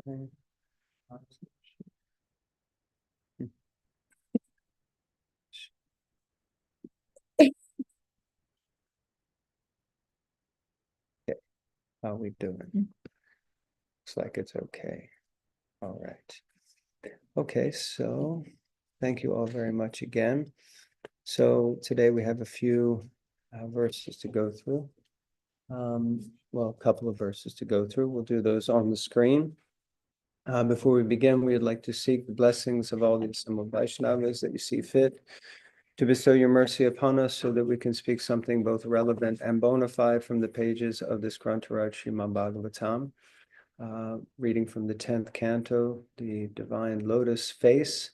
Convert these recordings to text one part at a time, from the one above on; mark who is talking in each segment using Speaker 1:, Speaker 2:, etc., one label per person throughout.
Speaker 1: How are we doing? Looks like it's okay. All right. Okay, so thank you all very much again. So today we have a few verses to go through. Well, a couple of verses to go through. We'll do those on the screen. Before we begin, we would like to seek the blessings of all the assembled Vaishnavas that you see fit to bestow your mercy upon us so that we can speak something both relevant and bona fide from the pages of this Grantaraj Srimad Bhagavatam. Reading from the 10th canto, the divine lotus face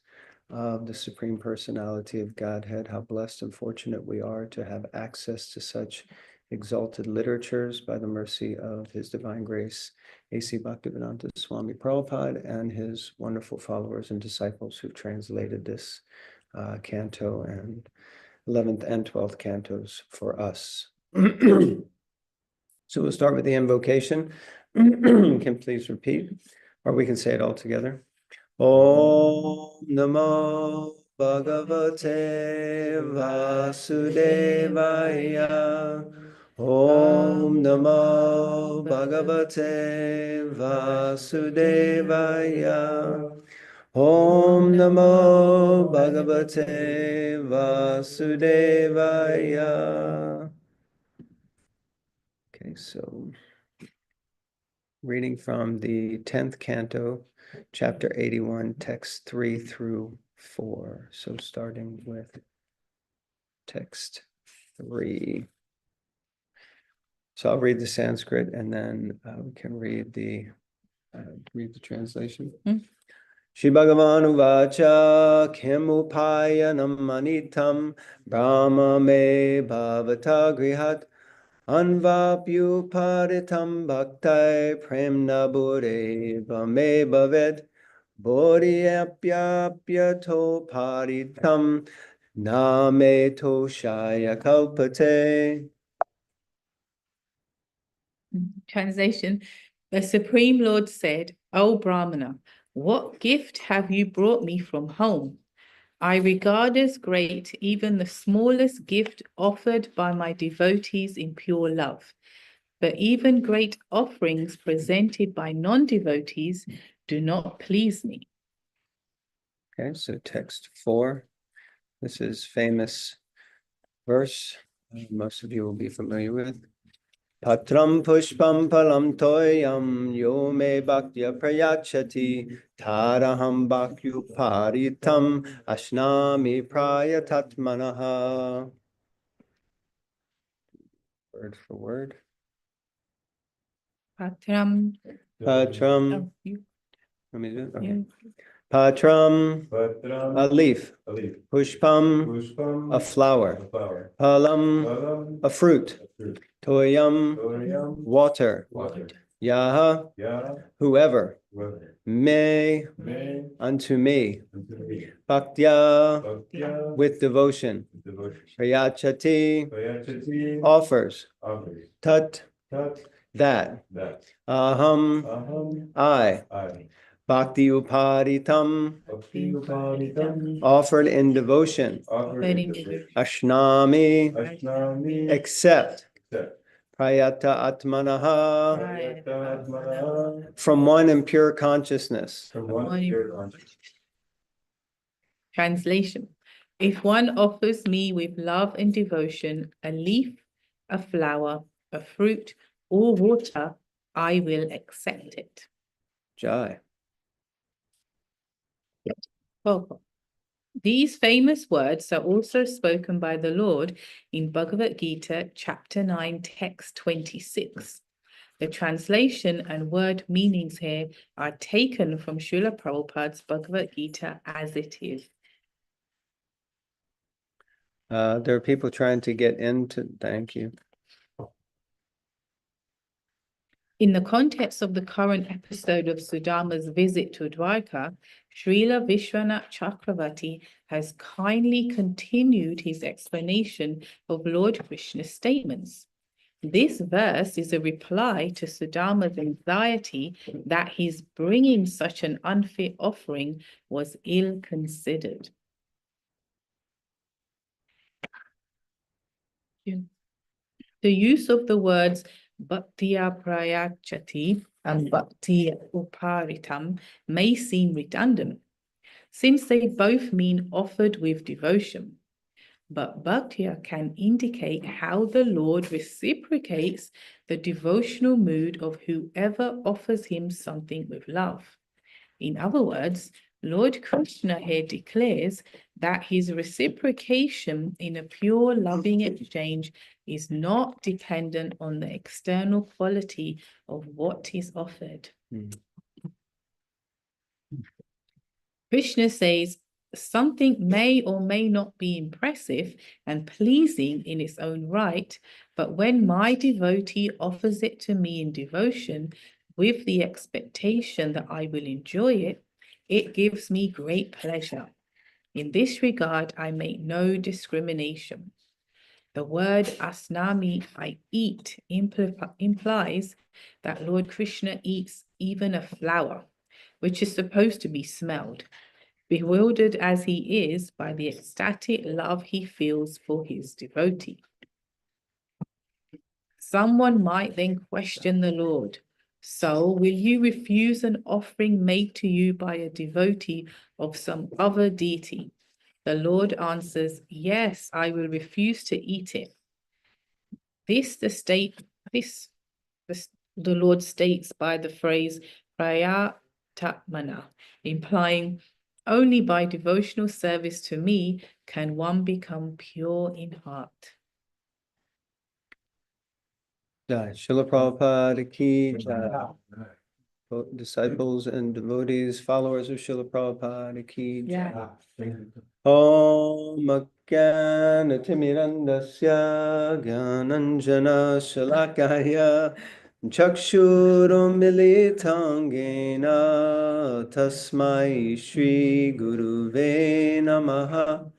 Speaker 1: of the Supreme Personality of Godhead. How blessed and fortunate we are to have access to such exalted literatures by the mercy of His Divine Grace, A.C. Bhaktivedanta Swami Prabhupada, and his wonderful followers and disciples who've translated this canto and 11th and 12th cantos for us. So we'll start with the invocation. Can please repeat, or we can say it all together. Om Namo Bhagavate Vasudevaya. Om Namo Bhagavate Vasudevaya. Om Namo Bhagavate Vasudevaya. Okay, so reading from the 10th canto, chapter 81, text 3 through 4. So starting with text 3. So I'll read the Sanskrit and then we can read the translation. Shri Bhagavan Uvacha Kim Upayanam Manitam Brahma Me Bhavata Grihat Anvapyuparitam Bhaktai Premna Bure Vame Bhaved Bodhyapyapyato Paritam Name Toshaya Kalpate.
Speaker 2: Translation. The Supreme Lord said, O Brahmana, what gift have you brought me from home? I regard as great even the smallest gift offered by my devotees in pure love. But even great offerings presented by non-devotees do not please me.
Speaker 1: Okay, so text 4. This is famous verse most of you will be familiar with. Patram pushpam phalam toyam yo me bhaktya prayachati taraham bhakyuparitam ashnami prayatatmanaha. Word for word.
Speaker 2: Patram.
Speaker 1: Let me do it. Okay. Patram, a leaf. Pushpam, a flower. Phalam, a fruit. Toyam, water. Yaha, whoever. May, unto me. Bhaktya, with devotion. Prayachati, offers. Tat, that. Aham, I. Bhakti uparitam, offered in devotion. Ashnami, accept. Prayata atmanaha, from one in pure consciousness.
Speaker 2: Translation. If one offers me with love and devotion a leaf, a flower, a fruit, or water, I will accept it.
Speaker 1: Jai.
Speaker 2: Welcome. These famous words are also spoken by the Lord in Bhagavad Gita, chapter 9, text 26. The translation and word meanings here are taken from Srila Prabhupada's Bhagavad Gita as it is.
Speaker 1: There are people trying to get into, thank you.
Speaker 2: In the context of the current episode of Sudama's visit to Dwarka, Srila Vishwanath Chakravarti has kindly continued his explanation of Lord Krishna's statements. This verse is a reply to Sudama's anxiety that his bringing such an unfit offering was ill-considered. The use of the words bhaktiya prayachati and bhakti uparitam may seem redundant, since they both mean offered with devotion. But bhaktiya can indicate how the Lord reciprocates the devotional mood of whoever offers him something with love. In other words, Lord Krishna here declares that his reciprocation in a pure loving exchange is not dependent on the external quality of what is offered. Krishna says, something may or may not be impressive and pleasing in its own right, but when my devotee offers it to me in devotion with the expectation that I will enjoy it, it gives me great pleasure. In this regard, I make no discrimination. The word asnami, I eat, implies that Lord Krishna eats even a flower, which is supposed to be smelled, bewildered as he is by the ecstatic love he feels for his devotee. Someone might then question the Lord. So, will you refuse an offering made to you by a devotee of some other deity? The Lord answers, yes, I will refuse to eat it. The Lord states by the phrase prayatatmana, implying only by devotional service to me can one become pure in heart.
Speaker 1: Jai Srila Prabhupada ki jai. Both disciples and devotees, followers of Srila Prabhupada ki jai. Om Ajnanatirmirandasya Gyananjana Shalakaya Chakshurummilitam Yena Tasmai Shri Guruve Namaha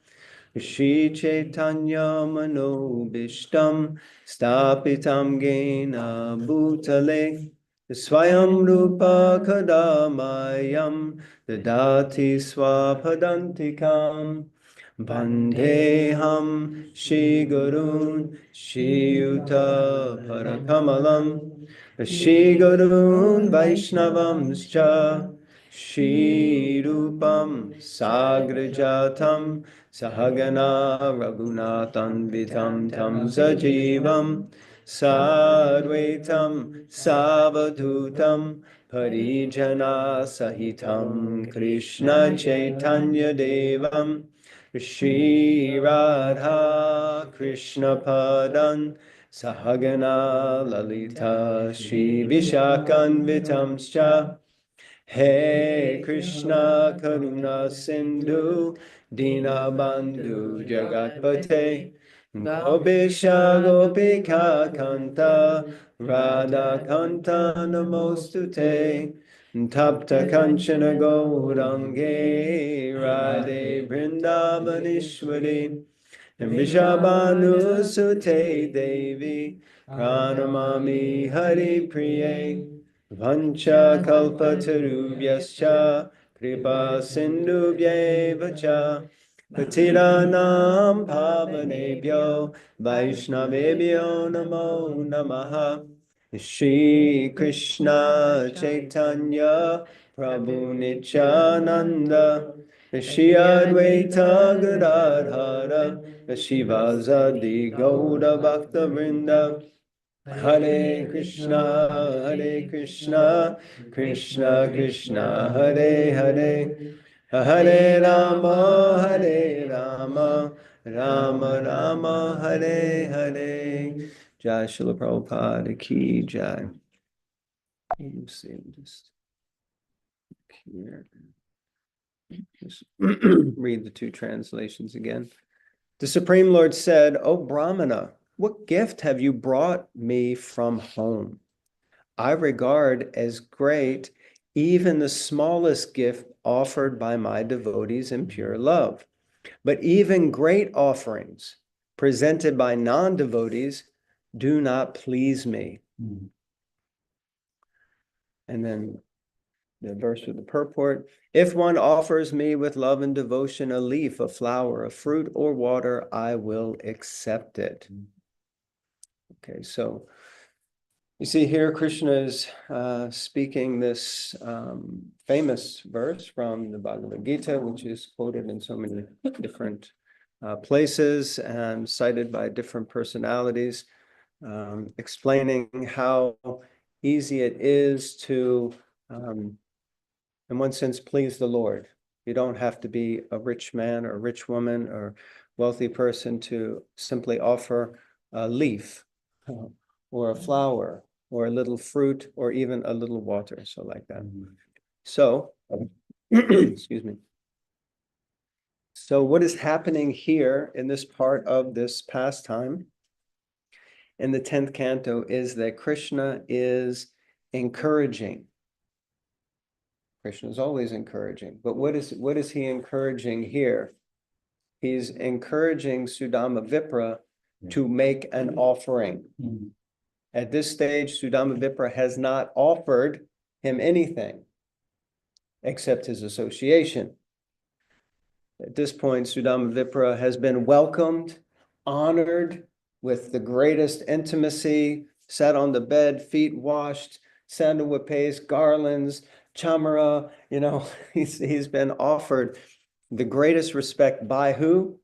Speaker 1: Shri Chaitanya Manobishtam Stapitam Yena Bhutale Swayam Rupa Kadamayam Dadati Swapadantikam Bandeham Shri Gurun Shri Yuta Parakamalam Shri Gurun Vaishnavamscha Shri Rupam Sagrajatam Sahagana Raghunathan Vitam Tam Sajivam Sarvetam Savadutam Parijana Sahitam Krishna Chaitanya Devam Shri Radha Krishna Padan Sahagana Lalita Shri Vishakan Vitamscha He Krishna Karuna Sindhu Dinabandhu Jagatpate Gopisha Gopika Kanta Radha Kanta Namostute Tapta Kanchana Gaurange Radhe Vrindavanishwari Vishabhanu Sute Devi Pranamami Hari Priye Vancha kalpatarubhyascha kripa sindhubhyeva cha patiranam pavanebhyo vaishnavebhyo namo namaha Shri Krishna Chaitanya Prabhu Nityananda Shri Advaita Gadadhara Shivasadi Gauda Bhakta Vrinda Hare Krishna, Krishna Krishna, Hare Hare, Hare Rama, Rama Rama, Hare Hare. Jai Srila Prabhupada ki jai. Let me see, just here. Just read the two translations again. The Supreme Lord said, O Brahmana, what gift have you brought me from home? I regard as great even the smallest gift offered by my devotees in pure love. But even great offerings presented by non-devotees do not please me. And then the verse with the purport, if one offers me with love and devotion a leaf, a flower, a fruit, or water, I will accept it. Okay, so you see here Krishna is speaking this famous verse from the Bhagavad Gita, which is quoted in so many different places and cited by different personalities, explaining how easy it is to, in one sense, please the Lord. You don't have to be a rich man or a rich woman or wealthy person to simply offer a leaf or a flower or a little fruit or even a little water, so like that. So, excuse me. So what is happening here in this part of this pastime in the 10th canto is that Krishna is encouraging. Krishna is always encouraging, but what is he encouraging here? He's encouraging Sudama Vipra to make an offering. At this stage, Sudama Vipra has not offered him anything except his association. At this point, Sudama Vipra has been welcomed, honored with the greatest intimacy, sat on the bed, feet washed, sandalwood paste, garlands, chamara, he's been offered the greatest respect by who?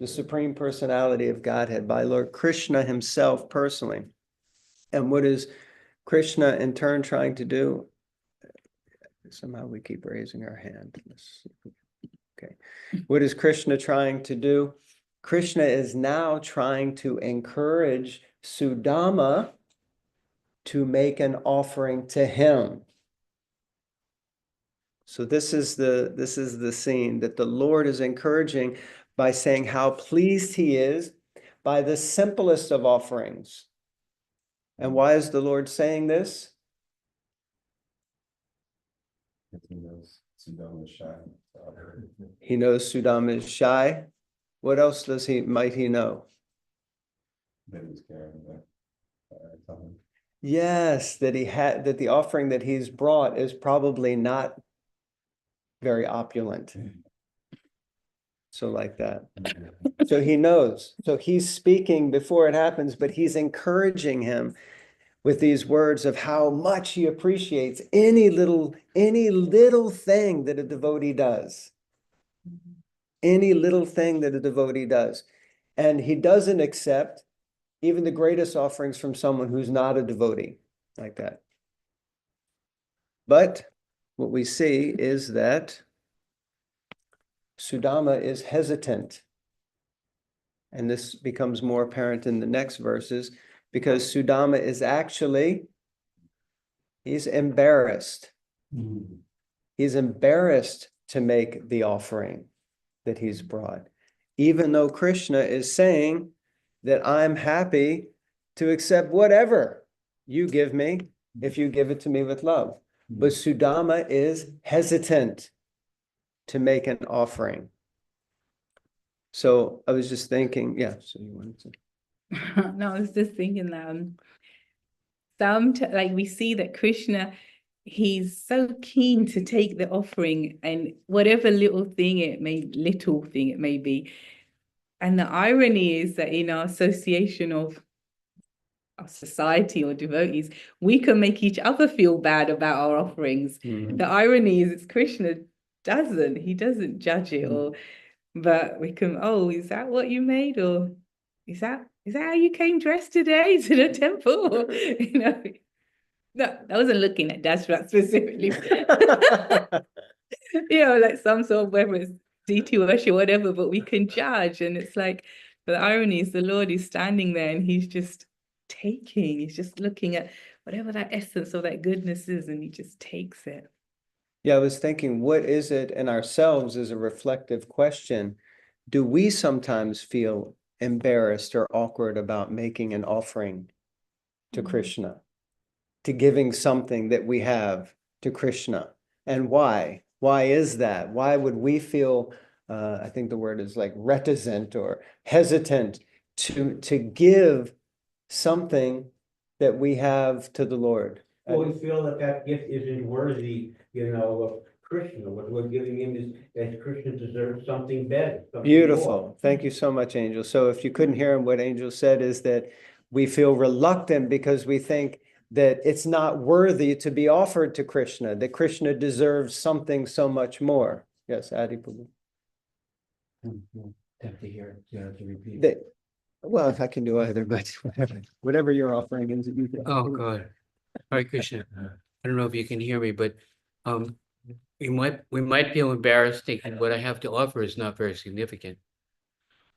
Speaker 1: The Supreme Personality of Godhead, by Lord Krishna himself personally. And what is Krishna in turn trying to do? Somehow we keep raising our hand. Okay. What is Krishna trying to do? Krishna is now trying to encourage Sudama to make an offering to him. So this is the scene that the Lord is encouraging by saying how pleased he is by the simplest of offerings. And why is the Lord saying this?
Speaker 3: He knows Sudama is shy.
Speaker 1: He knows Sudama is shy. What else might he know?
Speaker 3: That he's carrying that.
Speaker 1: Yes, that the offering that he's brought is probably not very opulent. So like that. So he knows. So he's speaking before it happens, but he's encouraging him with these words of how much he appreciates any little thing that a devotee does. Any little thing that a devotee does. And he doesn't accept even the greatest offerings from someone who's not a devotee, like that. But what we see is that Sudama is hesitant. And this becomes more apparent in the next verses, because Sudama is he's embarrassed. He's embarrassed to make the offering that he's brought, even though Krishna is saying that I'm happy to accept whatever you give me if you give it to me with love. But Sudama is hesitant to make an offering. So I was just thinking, yeah, so you wanted to.
Speaker 2: No, I was just thinking that like we see that Krishna, he's so keen to take the offering, and whatever little thing it may be. And the irony is that in our association of our society or devotees, we can make each other feel bad about our offerings. The irony is it's Krishna doesn't. He doesn't judge it, but we can, oh, is that what you made? Or is that how you came dressed today to the temple? No, I wasn't looking at Dashrat specifically. Like some sort of, whether it's deity worship or whatever, but we can judge. And it's like, the irony is the Lord is standing there and he's just he's just looking at whatever that essence of that goodness is, and he just takes it.
Speaker 1: Yeah, I was thinking, what is it in ourselves is a reflective question. Do we sometimes feel embarrassed or awkward about making an offering to Krishna, to giving something that we have to Krishna? And why? Why is that? Why would we feel, I think the word is like reticent or hesitant to give something that we have to the Lord.
Speaker 4: Well, we feel that that gift isn't worthy, of Krishna. What we're giving him is that Krishna deserves something better. something more.
Speaker 1: Beautiful. Thank you so much, Angel. So if you couldn't hear him, what Angel said is that we feel reluctant because we think that it's not worthy to be offered to Krishna, that Krishna deserves something so much more. Yes, Adi Prabhu.
Speaker 4: Have to hear it, to repeat.
Speaker 1: That, well, I can do either, but whatever your offering is. You can-
Speaker 5: Oh, God. Hare Krishna. I don't know if you can hear me, but we might feel embarrassed thinking what I have to offer is not very significant.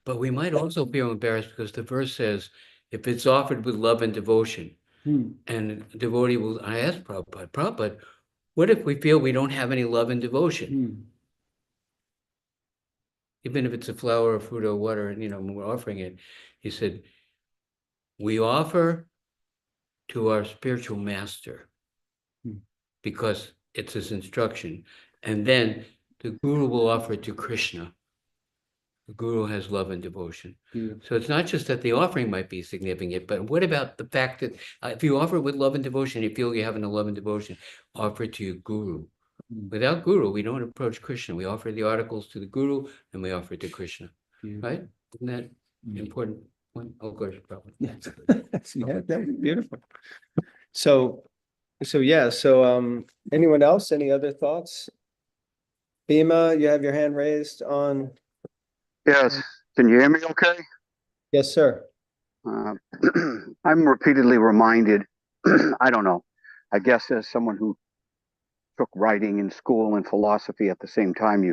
Speaker 5: But we might also feel embarrassed because the verse says, if it's offered with love and devotion, and the devotee will, I asked Prabhupada, what if we feel we don't have any love and devotion? Even if it's a flower or fruit or water, when we're offering it, he said, we offer to our spiritual master because it's his instruction. And then the guru will offer it to Krishna. The guru has love and devotion. So it's not just that the offering might be significant, but what about the fact that if you offer it with love and devotion, you feel you have enough love and devotion, offer it to your guru. Without guru, we don't approach Krishna. We offer the articles to the guru and we offer it to Krishna. Right? Isn't that important one? Oh, of course, probably.
Speaker 1: Yes. Yeah, that was beautiful. So yeah, anyone else, any other thoughts? Bhima, you have your hand raised on,
Speaker 6: Yes, can you hear me okay?
Speaker 1: yes, sir.
Speaker 6: I'm repeatedly reminded, I don't know, I guess as someone who took writing in school and philosophy at the same time,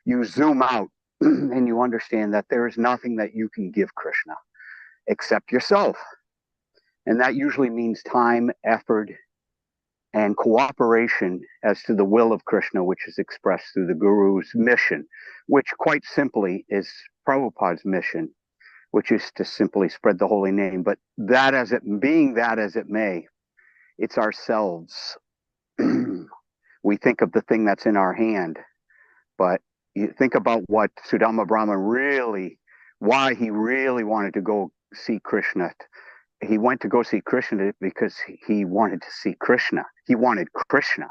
Speaker 6: you zoom out and you understand that there is nothing that you can give Krishna except yourself. And that usually means time, effort, and cooperation as to the will of Krishna, which is expressed through the Guru's mission, which quite simply is Prabhupada's mission, which is to simply spread the holy name. But that as it may, it's ourselves. We think of the thing that's in our hand, but you think about what Sudama Brahma why he really wanted to go see Krishna. He went to go see Krishna because he wanted to see Krishna. He wanted Krishna,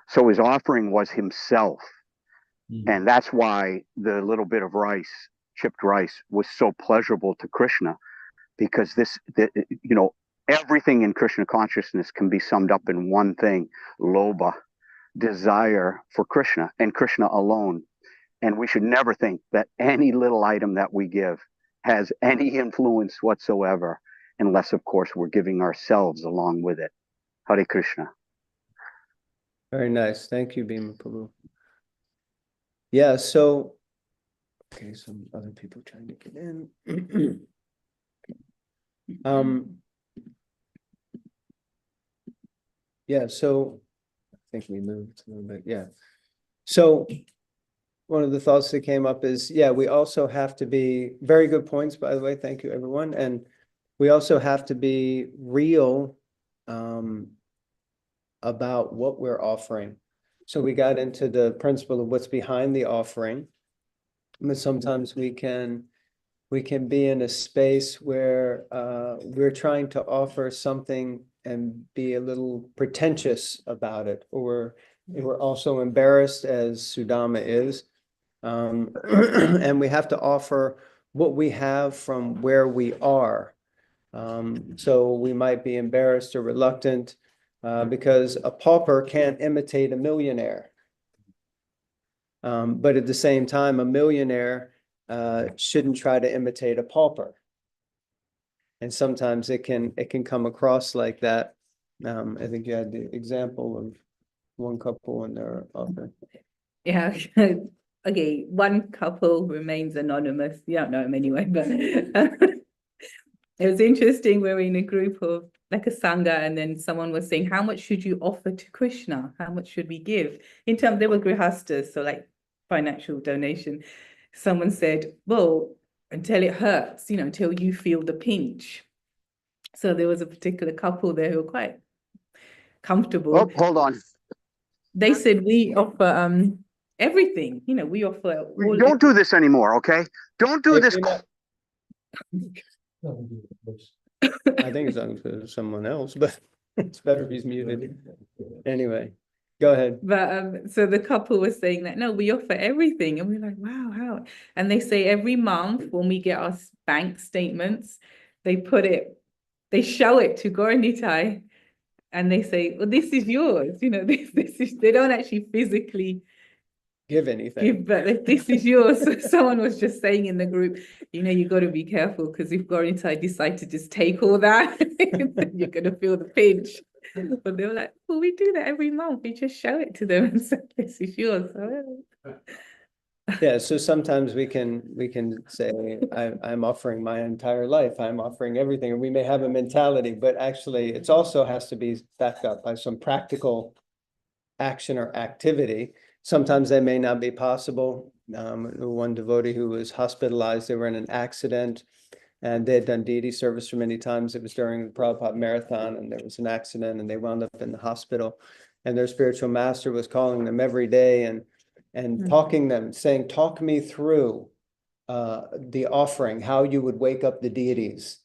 Speaker 6: so his offering was himself. And that's why the little bit of rice, chipped rice, was so pleasurable to Krishna, because everything in Krishna consciousness can be summed up in one thing: lobha, desire for Krishna and Krishna alone. And we should never think that any little item that we give has any influence whatsoever, unless, of course, we're giving ourselves along with it. Hare Krishna.
Speaker 1: Very nice. Thank you, Bhima Prabhu. Yeah, okay, some other people trying to get in. Yeah, so I think we moved a little bit. Yeah. So one of the thoughts that came up is, we also have to be, very good points, by the way. Thank you, everyone. And we also have to be real about what we're offering. So we got into the principle of what's behind the offering. But sometimes we can be in a space where we're trying to offer something and be a little pretentious about it, or we're also embarrassed, as Sudama is. And we have to offer what we have from where we are. So we might be embarrassed or reluctant because a pauper can't imitate a millionaire. But at the same time, a millionaire shouldn't try to imitate a pauper. And sometimes it can come across like that. I think you had the example of one couple and their offer.
Speaker 2: Yeah. Okay, one couple remains anonymous. You don't know him anyway, but it was interesting. We were in a group of like a sangha, and then someone was saying, how much should you offer to Krishna? How much should we give? In terms, they were grihastas, so like financial donation. Someone said, well, until it hurts, until you feel the pinch. So there was a particular couple there who were quite comfortable.
Speaker 6: Oh, hold on.
Speaker 2: They said, we offer everything, we offer all.
Speaker 6: Don't do this anymore, okay? Don't do this.
Speaker 1: I think it's on to someone else, but it's better if he's muted. Anyway, go ahead.
Speaker 2: But so the couple was saying that, no, we offer everything. And we're like, wow, how? And they say every month when we get our bank statements, they show it to Jai Nitai, and they say, well, this is yours. This is, they don't actually physically
Speaker 1: Give anything.
Speaker 2: but this is yours. So someone was just saying in the group, you got to be careful, because if Jai Nitai decide to just take all that, you're going to feel the pinch. But they were like, well, we do that every month. We just show it to them and say, this is yours.
Speaker 1: Yeah, so sometimes we can say, I'm offering my entire life, I'm offering everything, and we may have a mentality, but actually it's also has to be backed up by some practical action or activity. Sometimes that may not be possible. One devotee who was hospitalized, they were in an accident, and they had done deity service for many times. It was during the Prabhupada Marathon, and there was an accident, and they wound up in the hospital. And their spiritual master was calling them every day and talking them, saying, talk me through the offering, how you would wake up the deities,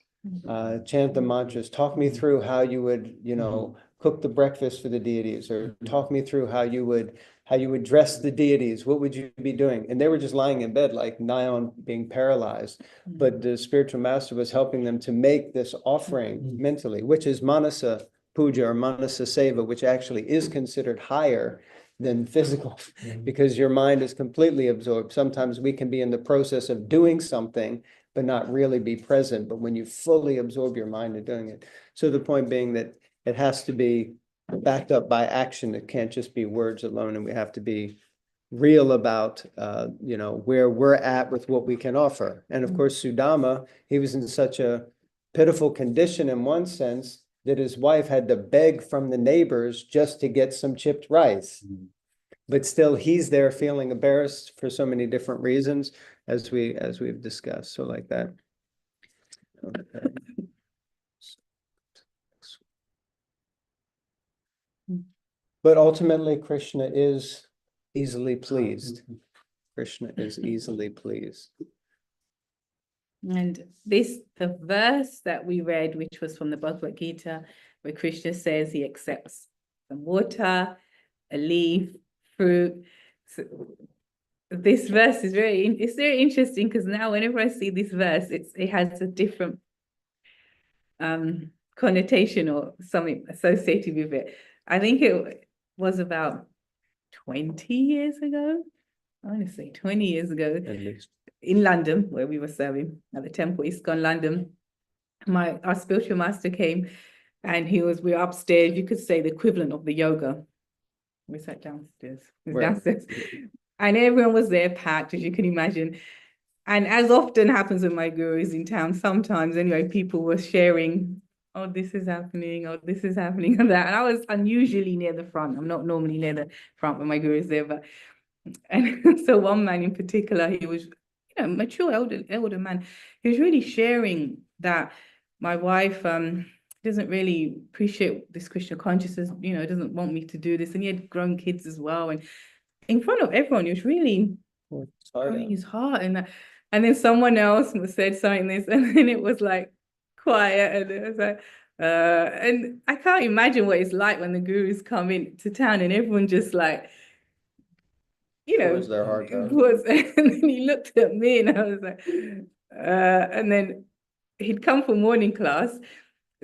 Speaker 1: chant the mantras, talk me through how you would, cook the breakfast for the deities, or talk me through how you would dress the deities, what would you be doing? And they were just lying in bed, like nigh on being paralyzed. But the spiritual master was helping them to make this offering mentally, which is manasa puja or manasa seva, which actually is considered higher than physical, because your mind is completely absorbed. Sometimes we can be in the process of doing something, but not really be present. But when you fully absorb your mind in doing it. So the point being that it has to be backed up by action. It can't just be words alone, and we have to be real about, where we're at with what we can offer. And of course, Sudama, he was in such a pitiful condition in one sense that his wife had to beg from the neighbors just to get some chipped rice. But still, he's there feeling embarrassed for so many different reasons, as we've discussed. So like that. Okay. But ultimately, Krishna is easily pleased. Krishna is easily pleased.
Speaker 2: And the verse that we read, which was from the Bhagavad Gita, where Krishna says he accepts some water, a leaf, fruit. So this verse is very interesting, because now whenever I see this verse, it has a different connotation or something associated with it. I think it was about 20 years ago. I want to say 20 years ago.
Speaker 1: At least.
Speaker 2: In London, where we were serving at the temple, ISKCON London, our spiritual master came, and we were upstairs. You could say the equivalent of the yoga. We sat downstairs. Downstairs. And everyone was there, packed, as you can imagine. And as often happens with my gurus in town, sometimes anyway, people were sharing, oh, this is happening, oh, this is happening, and that. And I was unusually near the front. I'm not normally near the front when my guru is there, but and so one man in particular, he was mature elder man. He was really sharing that my wife doesn't really appreciate this Krishna consciousness, doesn't want me to do this. And he had grown kids as well. And in front of everyone, he was really pouring his heart. And then someone else said something this, and then it was like quiet. And it was like, and I can't imagine what it's like when the gurus come into town and everyone just like,
Speaker 1: Pours their heart out.
Speaker 2: And then he looked at me and I was like, and then he'd come for morning class.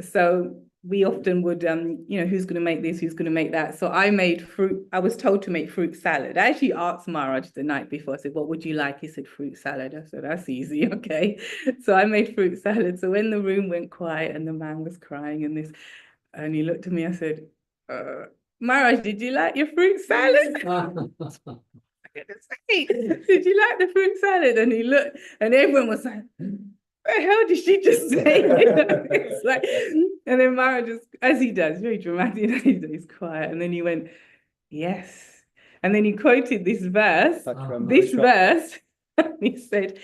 Speaker 2: So we often would, who's going to make this, who's going to make that. So I was told to make fruit salad. I actually asked Maharaj the night before, I said, what would you like? He said, fruit salad. I said, that's easy, okay. So I made fruit salad. So when the room went quiet and the man was crying and he looked at me, I said, Maharaj, did you like your fruit salad? Did you like the fruit salad? And he looked, and everyone was like, what the hell did she just say? It's like, and then Mara just, as he does, very dramatic, he's quiet, and then he went, yes. And then he quoted this verse, and he said,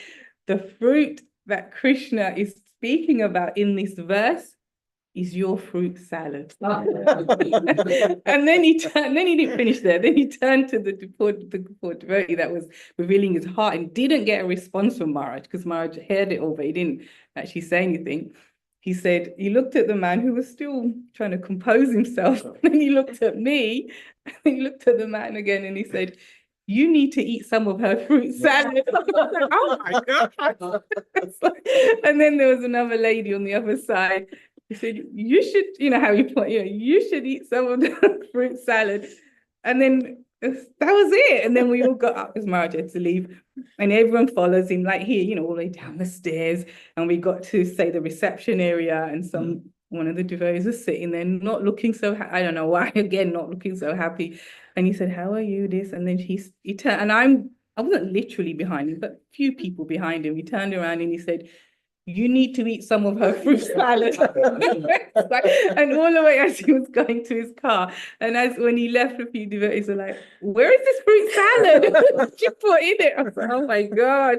Speaker 2: the fruit that Krishna is speaking about in this verse is your fruit salad. And then he didn't finish there. Then he turned to the devotee that was revealing his heart and didn't get a response from Maharaj, because Maharaj heard it all, but he didn't actually say anything. he said, he looked at the man who was still trying to compose himself. And then he looked at me, and he looked at the man again, and he said, you need to eat some of her fruit salad. I was like, oh my God. And then there was another lady on the other side. He said, you should, you know how you put, you should eat some of the fruit salad. And then that was it. And then we all got up as Maharaj had to leave. And everyone follows him, like here, all the way down the stairs. And we got to, say, the reception area, and one of the devotees was sitting there, not looking so, I don't know why, again, not looking so happy. And he said, how are you, this? And then he turned, and I wasn't literally behind him, but a few people behind him. He turned around and he said, you need to eat some of her fruit salad. And all the way as he was going to his car, and when he left, a few devotees were like, where is this fruit salad? What you put in it? I was like, oh my God.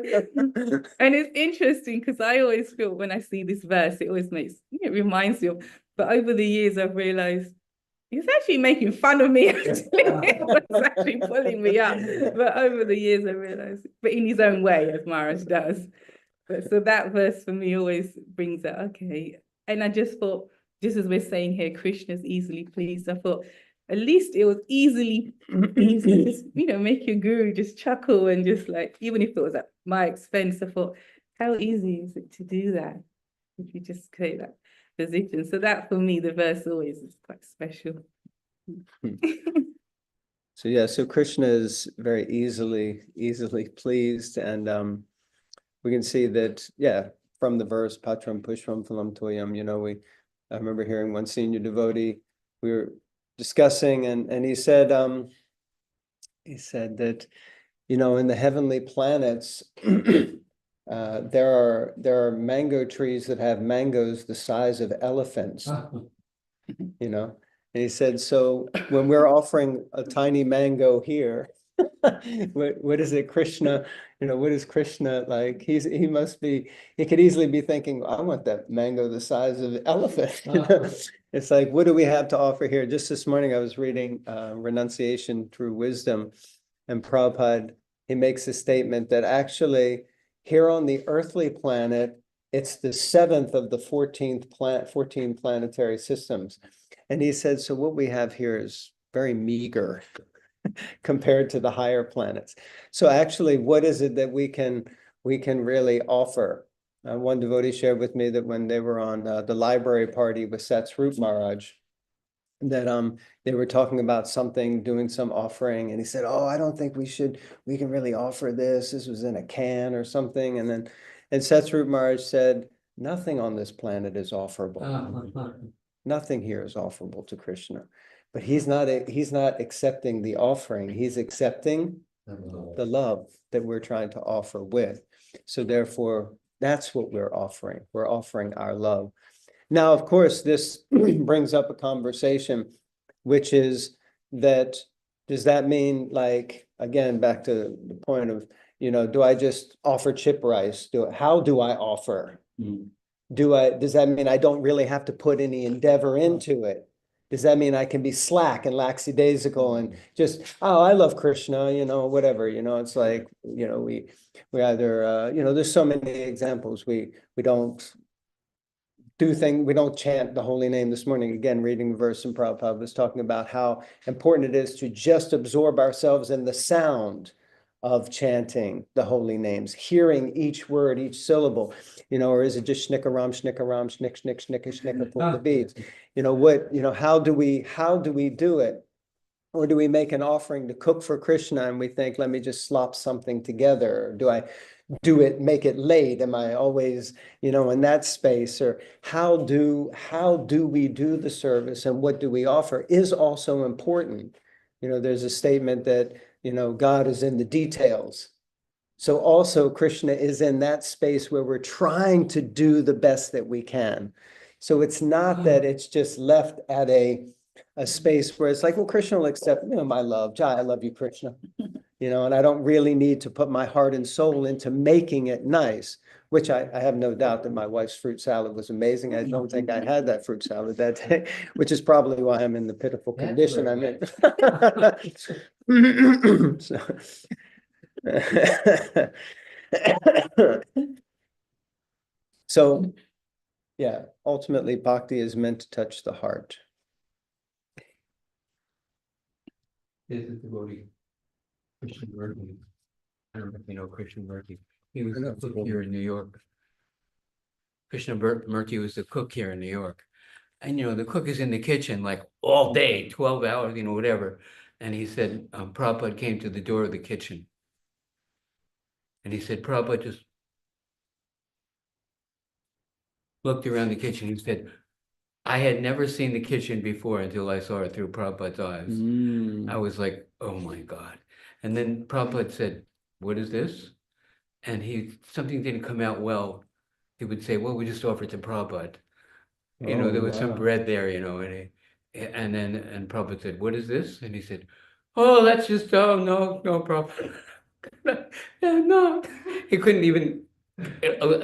Speaker 2: And it's interesting because I always feel when I see this verse, it reminds me of, but over the years I've realized he's actually making fun of me. Actually, it's actually pulling me up. But over the years I realized, but in his own way, as Maharaj does. But so that verse for me always brings that, okay. And I just thought, just as we're saying here, Krishna's easily pleased, I thought, at least it was easy, just, make your guru just chuckle, and just like, even if it was at my expense, I thought, how easy is it to do that? If you just create that position. So that for me, the verse always is quite special.
Speaker 1: So yeah, so Krishna is very easily pleased, and we can see that, yeah, from the verse Patram Pushpam Phalam Toyam, I remember hearing one senior devotee, we were discussing, and he said that, in the heavenly planets, there are mango trees that have mangoes the size of elephants, And he said, so when we're offering a tiny mango here, what is it, Krishna? What is Krishna like? He could easily be thinking, I want that mango the size of an elephant. It's like, what do we have to offer here? Just this morning, I was reading Renunciation Through Wisdom, and Prabhupada, he makes a statement that actually here on the earthly planet, it's the 7th of the 14 planetary systems. And he said, so what we have here is very meager compared to the higher planets. So actually, what is it that we can really offer? One devotee shared with me that when they were on the library party with Satsrup Maharaj, that they were talking about doing some offering, and he said, oh, I don't think we can really offer this. This was in a can or something. And Satsrup Maharaj said, nothing on this planet is offerable. Nothing here is offerable to Krishna. But he's not accepting the offering. He's accepting the love that we're trying to offer with. So therefore, that's what we're offering. We're offering our love. Now, of course, this brings up a conversation, which is that, does that mean, like, again, back to the point of, do I just offer chip rice? How do I offer? Does that mean I don't really have to put any endeavor into it? Does that mean I can be slack and lackadaisical and just, oh, I love Krishna, whatever, it's like, we either, there's so many examples. We don't do things, we don't chant the holy name. This morning, again, reading the verse, and Prabhupada was talking about how important it is to just absorb ourselves in the sound of chanting the holy names, hearing each word, each syllable, or is it just shnickaram, shnick, shnicka, pull the beads? How do we do it? Or do we make an offering to cook for Krishna and we think, let me just slop something together? Or do I make it late? Am I always, in that space? Or how do we do the service, and what do we offer is also important. There's a statement that, God is in the details. So also Krishna is in that space where we're trying to do the best that we can. So it's not that it's just left at a space where it's like, well, Krishna will accept, my love. Jai, I love you, Krishna. And I don't really need to put my heart and soul into making it nice, which I have no doubt that my wife's fruit salad was amazing. I don't think I had that fruit salad that day, which is probably why I'm in the pitiful condition I'm in. So Yeah, ultimately bhakti is meant to touch the heart.
Speaker 5: This is devotee. Christian Murphy. I don't know if you know Christian Murphy. He was the cook here in New York. Krishna Murthy was the cook here in New York. And, the cook is in the kitchen like all day, 12 hours, whatever. And he said, Prabhupada came to the door of the kitchen. And he said, Prabhupada just looked around the kitchen. He said, I had never seen the kitchen before until I saw it through Prabhupada's eyes. I was like, oh my God. And then Prabhupada said, what is this? And something didn't come out well. He would say, well, we just offered to Prabhupada. There was some bread there, and Prabhupada said, what is this? And he said, oh, that's just, oh, no problem. No, he couldn't even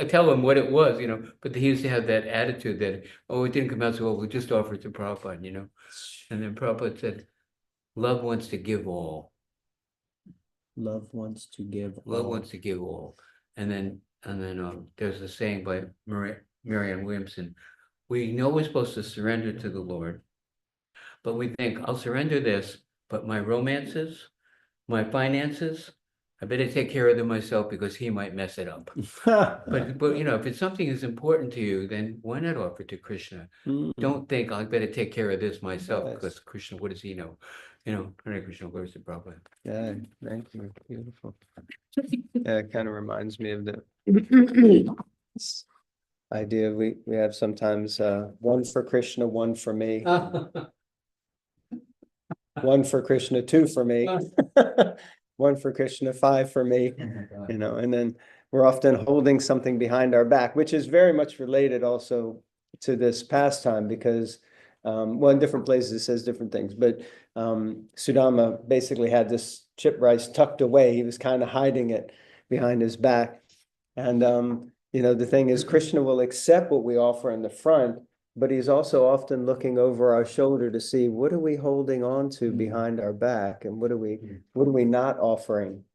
Speaker 5: tell him what it was, but he used to have that attitude that, oh, it didn't come out so well, we'll just offer it to Prabhupada, And then Prabhupada said, love wants to give all.
Speaker 1: Love wants to give
Speaker 5: Love
Speaker 1: all.
Speaker 5: wants to give all. And then there's a saying by Marianne Williamson, we know we're supposed to surrender to the Lord, but we think, I'll surrender this, but my romances, my finances, I better take care of them myself because he might mess it up. But if it's something that's important to you, then why not offer to Krishna? Don't think I better take care of this myself because Krishna, what does he know? Hare Krishna, glory to Prabhupada.
Speaker 1: Yeah, thank you. Beautiful. Yeah, it kind of reminds me of the idea we have sometimes one for Krishna, one for me, one for Krishna, two for me, one for Krishna, five for me, and then we're often holding something behind our back, which is very much related also to this pastime because well, in different places it says different things, but Sudama basically had this chip rice tucked away. He was kind of hiding it behind his back. And the thing is, Krishna will accept what we offer in the front, but he's also often looking over our shoulder to see what are we holding on to behind our back, and what are we not offering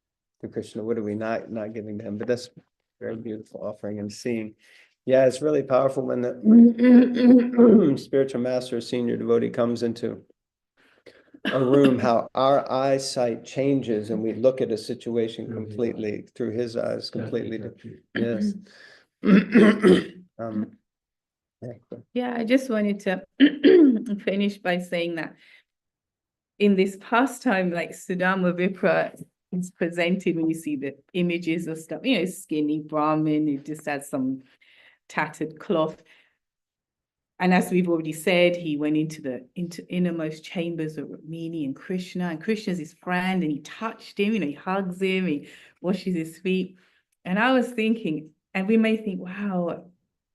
Speaker 1: to Krishna? What are we not giving to him? But that's a very beautiful offering and seeing. Yeah, it's really powerful when the spiritual master or senior devotee comes into a room, how our eyesight changes and we look at a situation completely through his eyes, completely. Yes.
Speaker 2: Yeah, I just wanted to finish by saying that in this pastime, like Sudama Vipra is presented when you see the images of stuff, skinny Brahmin, who just had some tattered cloth. And as we've already said, he went into the innermost chambers of Rukmini and Krishna's his friend, and he touched him, he hugs him, he washes his feet. And I was thinking, and we may think, wow,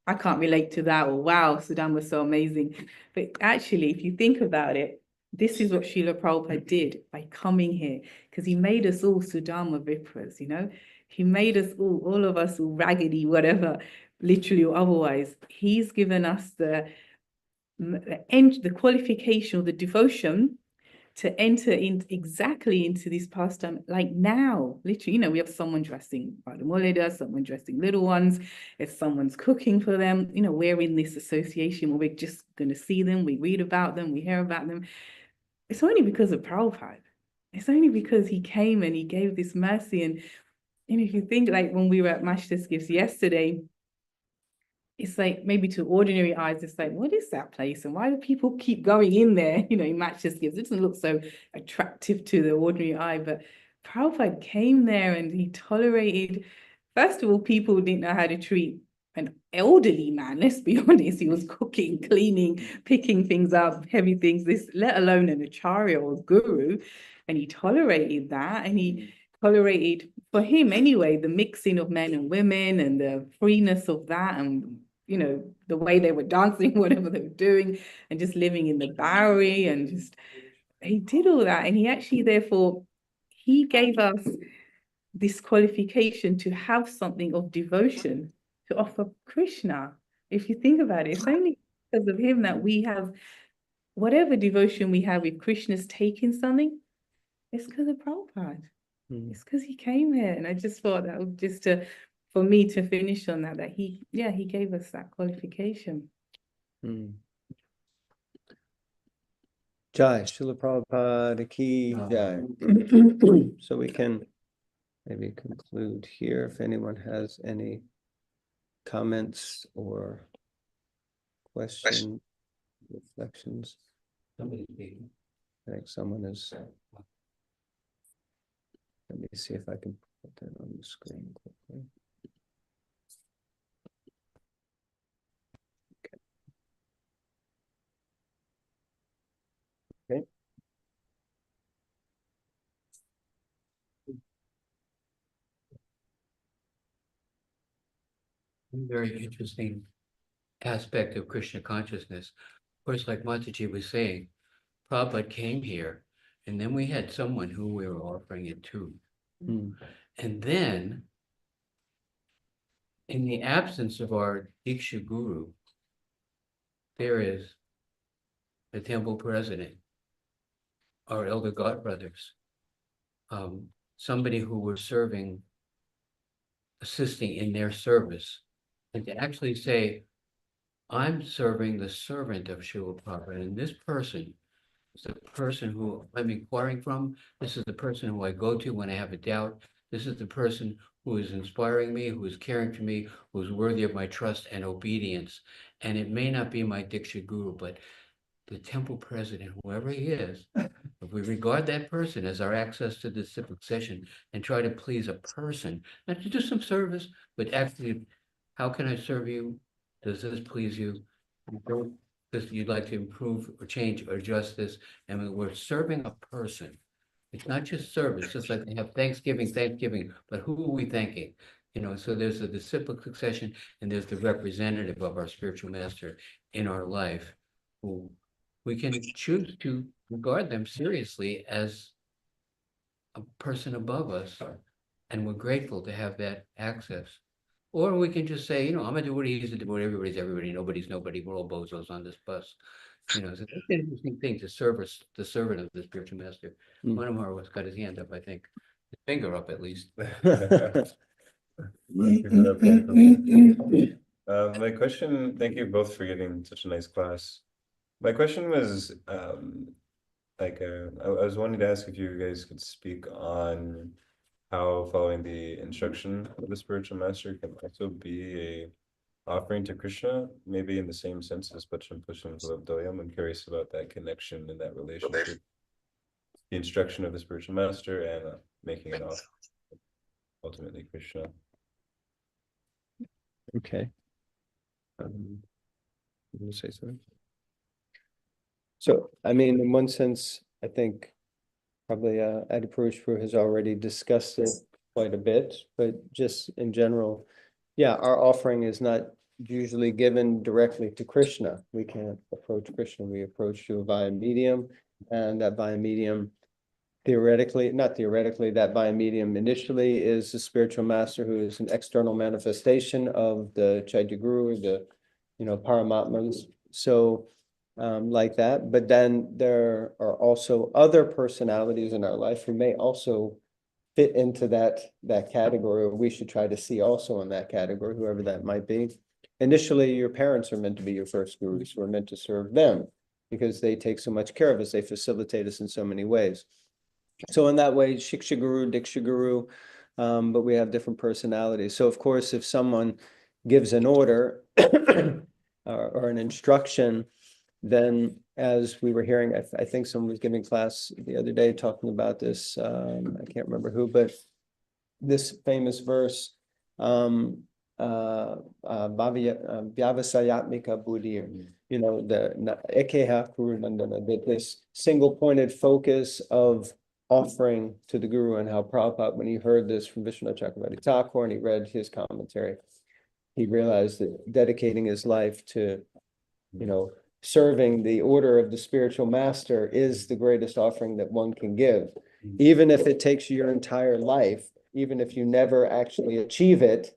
Speaker 2: I can't relate to that, or wow, Sudama was so amazing. But actually, if you think about it, this is what Srila Prabhupada did by coming here, because he made us all Sudama Vipras, He made us all of us all raggedy, whatever, literally or otherwise. He's given us the qualification or the devotion to enter exactly into this pastime, like now, literally, we have someone dressing Radhamolida, someone dressing little ones, if someone's cooking for them, we're in this association where we're just going to see them, we read about them, we hear about them. It's only because of Prabhupada. It's only because he came and he gave this mercy. And if you think, like when we were at Master's Gifts yesterday, it's like maybe to ordinary eyes, it's like, what is that place? And why do people keep going in there? In Master's Gifts, it doesn't look so attractive to the ordinary eye. But Prabhupada came there and he tolerated, first of all, people didn't know how to treat an elderly man, let's be honest. He was cooking, cleaning, picking things up, heavy things, let alone an acharya or guru. And he tolerated that, and he tolerated, for him anyway, the mixing of men and women and the freeness of that, and the way they were dancing, whatever they were doing, and just living in the Bowery, and just, he did all that. And he actually, therefore, he gave us this qualification to have something of devotion to offer Krishna. If you think about it, it's only because of him that we have whatever devotion we have. If Krishna's taking something, it's because of Prabhupada. It's because he came here. And I just thought that was just to for me to finish on that he gave us that qualification.
Speaker 1: Hmm. Jai, Srila Prabhupada ki Jai. So we can maybe conclude here if anyone has any comments or questions, reflections.
Speaker 5: Somebody's speaking.
Speaker 1: I think someone is. Let me see if I can put that on the screen quickly. Okay.
Speaker 5: Very interesting aspect of Krishna consciousness. Of course, like Mataji was saying, Prabhupada came here, and then we had someone who we were offering it to.
Speaker 1: Hmm.
Speaker 5: And then, in the absence of our Diksha Guru, there is the temple president, our elder god brothers, somebody who were serving, assisting in their service. And to actually say, I'm serving the servant of Srila Prabhupada, and this person is the person who I'm inquiring from. This is the person who I go to when I have a doubt. This is the person who is inspiring me, who is caring for me, who is worthy of my trust and obedience. And it may not be my Diksha Guru, but the temple president, whoever he is, if we regard that person as our access to the civic session and try to please a person, not to do some service, but actually, how can I serve you? Does this please you? Don't this you'd like to improve or change or adjust this, and we're serving a person. It's not just service, just like they have Thanksgiving, but who are we thanking? You know, so there's a disciplic succession, and there's the representative of our spiritual master in our life, who we can choose to regard them seriously as a person above us, and we're grateful to have that access. Or we can just say, you know, I'm gonna do what he's to do, what everybody's everybody, nobody's nobody, we're all bozos on this bus. You know, so that's an interesting thing to service the servant of the spiritual master.
Speaker 1: Mm.
Speaker 5: Manamar has got his hand up, I think, his finger up at least.
Speaker 3: My question, thank you both for giving such a nice class. My question was, I was wanting to ask if you guys could speak on how following the instruction of the spiritual master can also be a offering to Krishna, maybe in the same sense as Bacham Pusham Doyam. I'm curious about that connection and that relationship, the instruction of the spiritual master and making an offering, ultimately Krishna.
Speaker 1: Okay. You want to say something? So, I mean, in one sense, I think probably Adipurush has already discussed it quite a bit, but just in general, yeah, our offering is not usually given directly to Krishna. We can't approach Krishna. We approach through a via medium, and that via medium, not theoretically, that via medium initially is the spiritual master who is an external manifestation of the Chaitya Guru, the, Paramatmas. So, like that, but then there are also other personalities in our life who may also fit into that category, or we should try to see also in that category, whoever that might be. Initially, your parents are meant to be your first gurus. We're meant to serve them because they take so much care of us. They facilitate us in so many ways. So in that way, Shiksha Guru, Diksha Guru, but we have different personalities. So of course, if someone gives an order or an instruction, then as we were hearing, I think someone was giving class the other day talking about this, I can't remember who, but this famous verse, Vyavasayatmika Buddhi, the Ekeha Kurunandana, that this single pointed focus of offering to the Guru, and how Prabhupada, when he heard this from Vishwanath Chakravarti Thakur and he read his commentary, he realized that dedicating his life to, serving the order of the spiritual master is the greatest offering that one can give. Even if it takes you your entire life, even if you never actually achieve it,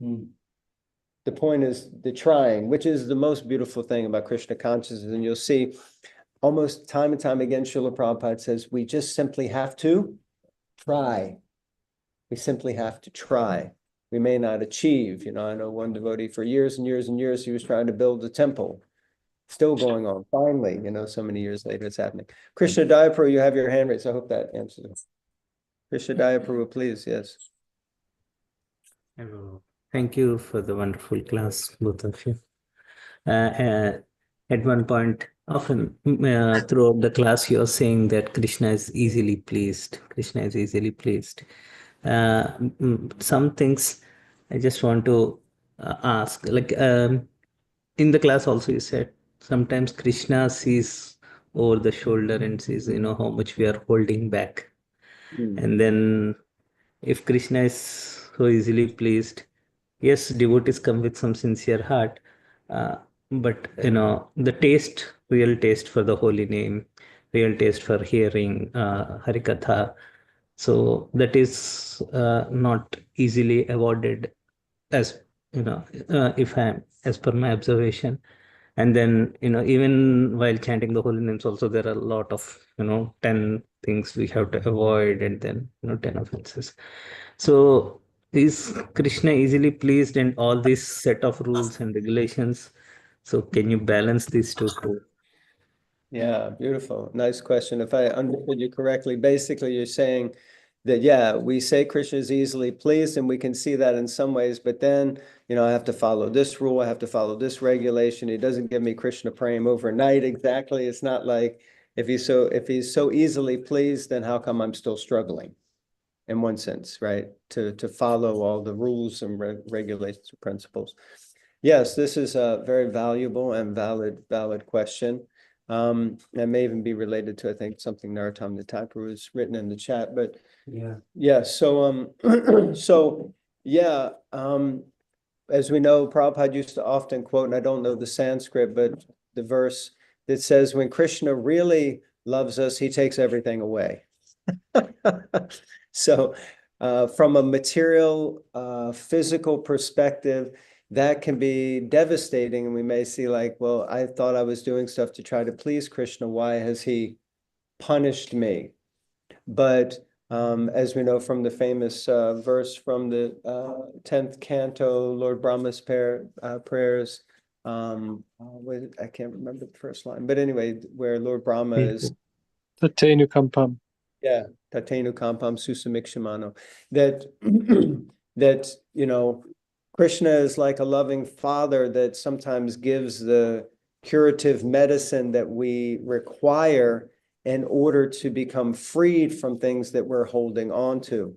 Speaker 1: the point is the trying, which is the most beautiful thing about Krishna consciousness. And you'll see almost time and time again, Srila Prabhupada says, we just simply have to try. We simply have to try. we may not achieve. I know one devotee for years and years and years, he was trying to build a temple. Still going on. Finally, so many years later, it's happening. Krishna Diaparu, you have your hand raised. I hope that answers it. Krishna Diaparu, please. Yes.
Speaker 7: Hello. Thank you for the wonderful class, both of you. At one point, often throughout the class, you're saying that Krishna is easily pleased. Krishna is easily pleased. Some things I just want to ask, like in the class also you said sometimes Krishna sees over the shoulder and sees, how much we are holding back. And then if Krishna is so easily pleased, yes, devotees come with some sincere heart, but the real taste for the holy name, real taste for hearing Harikatha, so that is not easily avoided, as if I'm as per my observation. And then even while chanting the holy names also, there are a lot of 10 things we have to avoid, and then 10 offenses. So is Krishna easily pleased in all these set of rules and regulations? So can you balance these two?
Speaker 1: Yeah, beautiful. Nice question. If I understood you correctly, basically you're saying that, yeah, we say Krishna is easily pleased, and we can see that in some ways, but then, I have to follow this rule, I have to follow this regulation. He doesn't give me Krishna praying overnight exactly. It's not like if he's so easily pleased, then how come I'm still struggling? In one sense, right? To follow all the rules and regulations and principles. Yes, this is a very valuable and valid question. That may even be related to, I think, something Narottam Thakur has written in the chat, but yeah. So, as we know, Prabhupada used to often quote, and I don't know the Sanskrit, but the verse that says, when Krishna really loves us, he takes everything away. So, from a material, physical perspective, that can be devastating. And we may see like, well, I thought I was doing stuff to try to please Krishna. Why has he punished me? But as we know from the famous verse from the 10th canto, Lord Brahma's prayers, I can't remember the first line, but anyway, where Lord Brahma is.
Speaker 8: Tatenu Kampam.
Speaker 1: Yeah, Tatenu Kampam Susamikshimano. That that Krishna is like a loving father that sometimes gives the curative medicine that we require in order to become freed from things that we're holding on to.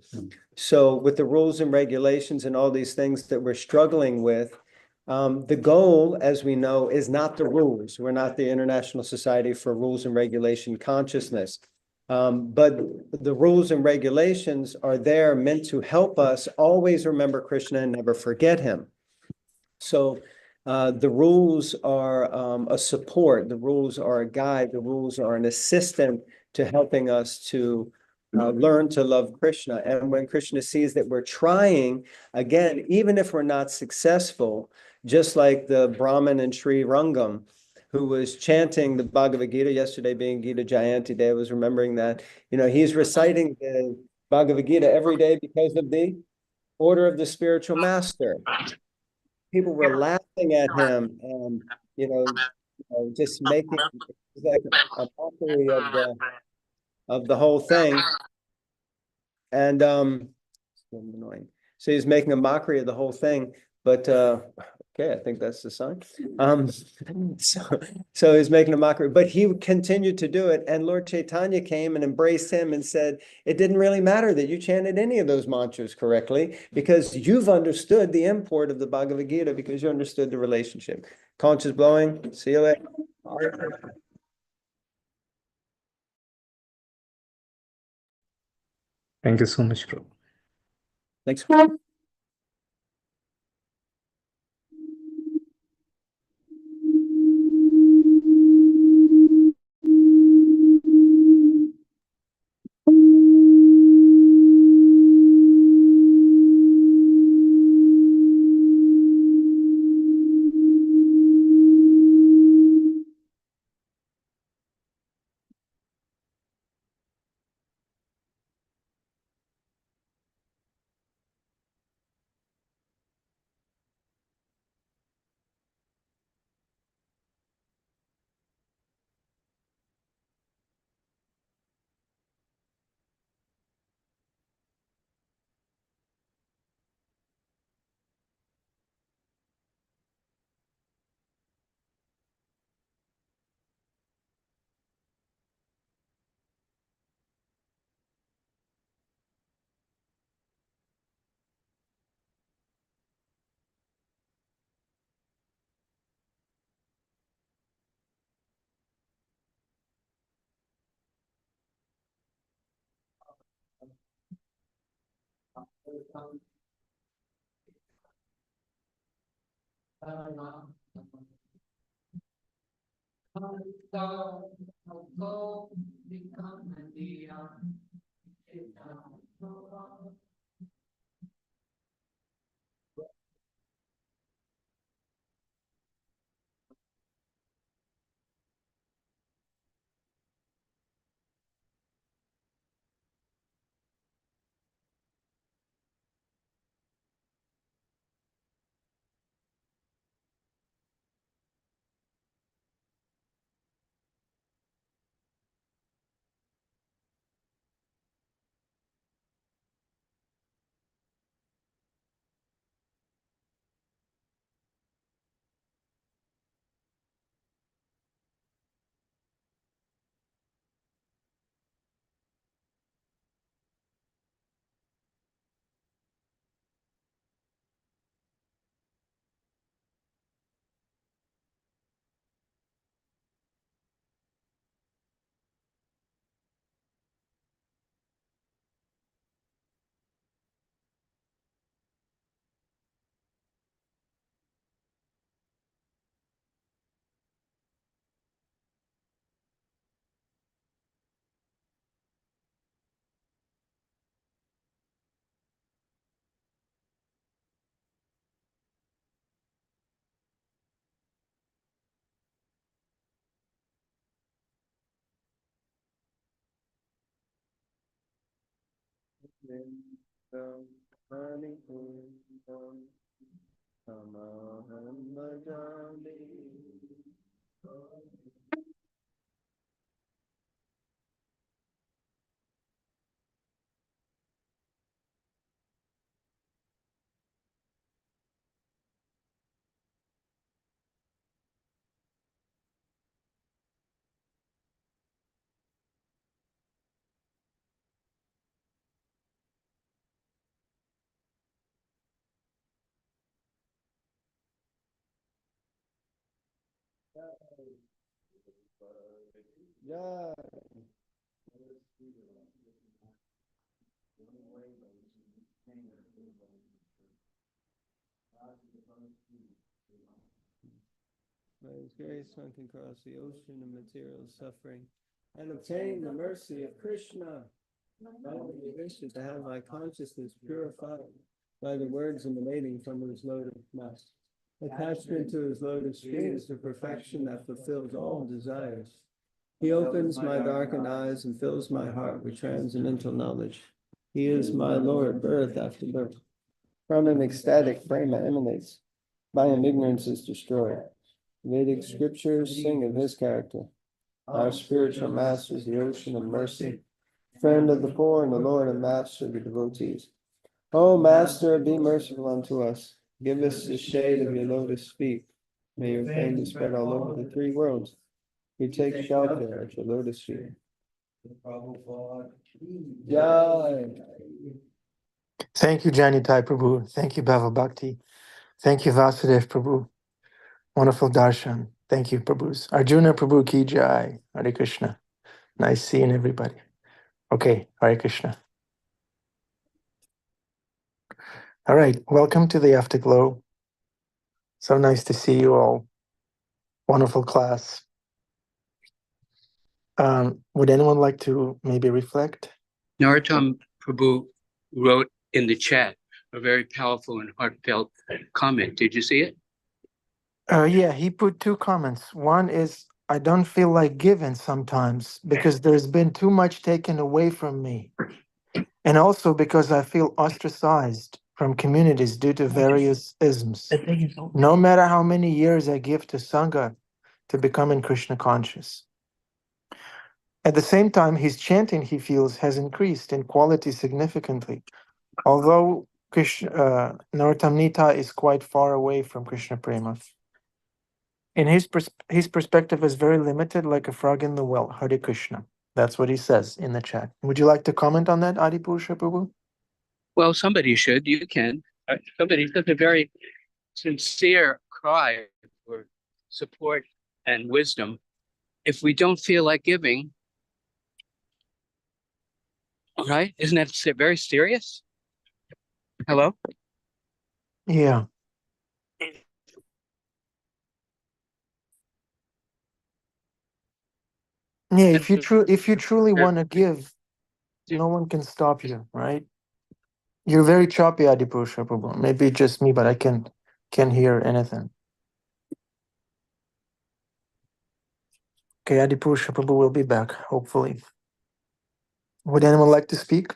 Speaker 1: So with the rules and regulations and all these things that we're struggling with, the goal, as we know, is not the rules. We're not the International Society for Rules and Regulation Consciousness. But the rules and regulations are there meant to help us always remember Krishna and never forget him. So the rules are a support, the rules are a guide, the rules are an assistant to helping us to learn to love Krishna. And when Krishna sees that we're trying, again, even if we're not successful, just like the Brahmin and Sri Rangam, who was chanting the Bhagavad Gita yesterday, being Gita Jayanti Day, I was remembering that, he's reciting the Bhagavad Gita every day because of the order of the spiritual master. People were laughing at him and, just making like a mockery of the whole thing. And annoying. So he's making a mockery of the whole thing, but okay, I think that's the sign. So he's making a mockery, but he continued to do it. And Lord Chaitanya came and embraced him and said, it didn't really matter that you chanted any of those mantras correctly, because you've understood the import of the Bhagavad Gita, because you understood the relationship. Conch is blowing. See you later.
Speaker 7: Thank you so much, bro.
Speaker 1: Thanks. Yeah. By His grace, one can cross the ocean of material suffering and obtain the mercy of Krishna. I only wish to have my consciousness purified by the words emanating from His lotus mouth. Attachment to His lotus feet is the perfection that fulfills all desires. He opens my darkened eyes and fills my heart with transcendental knowledge. He is my Lord, birth after birth. From Him ecstatic prema emanates. By Him ignorance is destroyed. Vedic scriptures sing of His character. Our spiritual master is the ocean of mercy, friend of the poor and the Lord and master of the devotees. O Master, be merciful unto us. Give us the shade of your lotus feet. May your fame be spread all over the three worlds. We take shelter at your lotus feet. Jai.
Speaker 9: Thank you, Jai Nitai Prabhu. Thank you, Bhava Bhakti. Thank you, Vasudev Prabhu. Wonderful darshan. Thank you, Prabhus. Arjuna Prabhu ki jai. Hare Krishna. Nice seeing everybody. Okay, Hare Krishna. All right, welcome to the Afterglow. So nice to see you all. Wonderful class. Would anyone like to maybe reflect?
Speaker 5: Narottam Prabhu wrote in the chat a very powerful and heartfelt comment. Did you see it?
Speaker 9: Yeah, he put two comments. One is, I don't feel like giving sometimes because there's been too much taken away from me. And also because I feel ostracized from communities due to various isms. No matter how many years I give to Sangha to becoming Krishna conscious. At the same time, his chanting, he feels, has increased in quality significantly. Although Narottam Nitai is quite far away from Krishna Prema. And his perspective is very limited, like a frog in the well. Hare Krishna. That's what he says in the chat. Would you like to comment on that, Adipurusha Prabhu?
Speaker 5: Well, somebody should. You can. Somebody does a very sincere cry for support and wisdom. If we don't feel like giving, right? Isn't that very serious?
Speaker 6: Hello?
Speaker 9: Yeah. Yeah, if you truly want to give, no one can stop you, right? You're very choppy, Adipusha Prabhu. Maybe just me, but I can't hear anything. Okay, Adipusha Prabhu will be back, hopefully. Would anyone like to speak?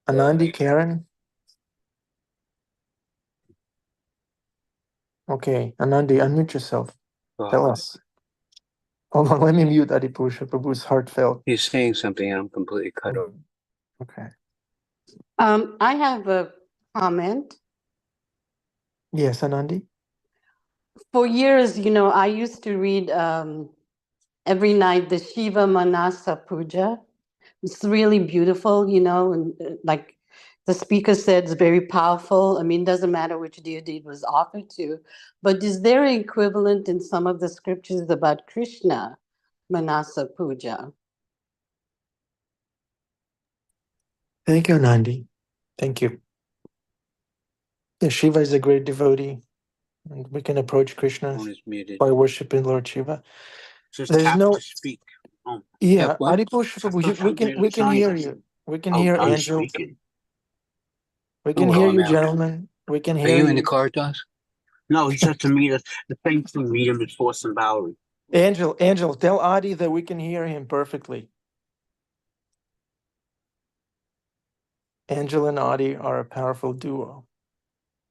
Speaker 9: Anandi, Karen? Okay, Anandi, unmute yourself. Tell us. Hold on, let me mute Adipusha Prabhu's heartfelt.
Speaker 5: He's saying something and I'm completely cut off.
Speaker 9: Okay.
Speaker 10: I have a comment.
Speaker 9: Yes, Anandi?
Speaker 10: For years, I used to read every night the Shiva Manasa Puja. It's really beautiful, and like the speaker said, it's very powerful. I mean, it doesn't matter which deity it was offered to, but is there an equivalent in some of the scriptures about Krishna Manasa Puja?
Speaker 9: Thank you, Anandi. Thank you. Yeah, Shiva is a great devotee, and we can approach Krishna
Speaker 5: Phone is muted.
Speaker 9: by worshiping Lord Shiva.
Speaker 5: Just
Speaker 9: There's
Speaker 5: tap
Speaker 9: no,
Speaker 5: to speak. Oh,
Speaker 9: yeah,
Speaker 5: tap what?
Speaker 9: Adipusha Prabhu, we can hear you. We can hear
Speaker 5: I'm
Speaker 9: Angel.
Speaker 5: speaking.
Speaker 9: We can
Speaker 5: Oh,
Speaker 9: hear
Speaker 5: I'm
Speaker 9: you,
Speaker 5: out.
Speaker 9: gentlemen. We can
Speaker 5: Are
Speaker 9: hear
Speaker 5: you in the
Speaker 9: you.
Speaker 5: car, Dos? No, he said to meet us. The same thing, meet him at Force and Bowery.
Speaker 9: Angel, tell Adi that we can hear him perfectly. Angel and Adi are a powerful duo.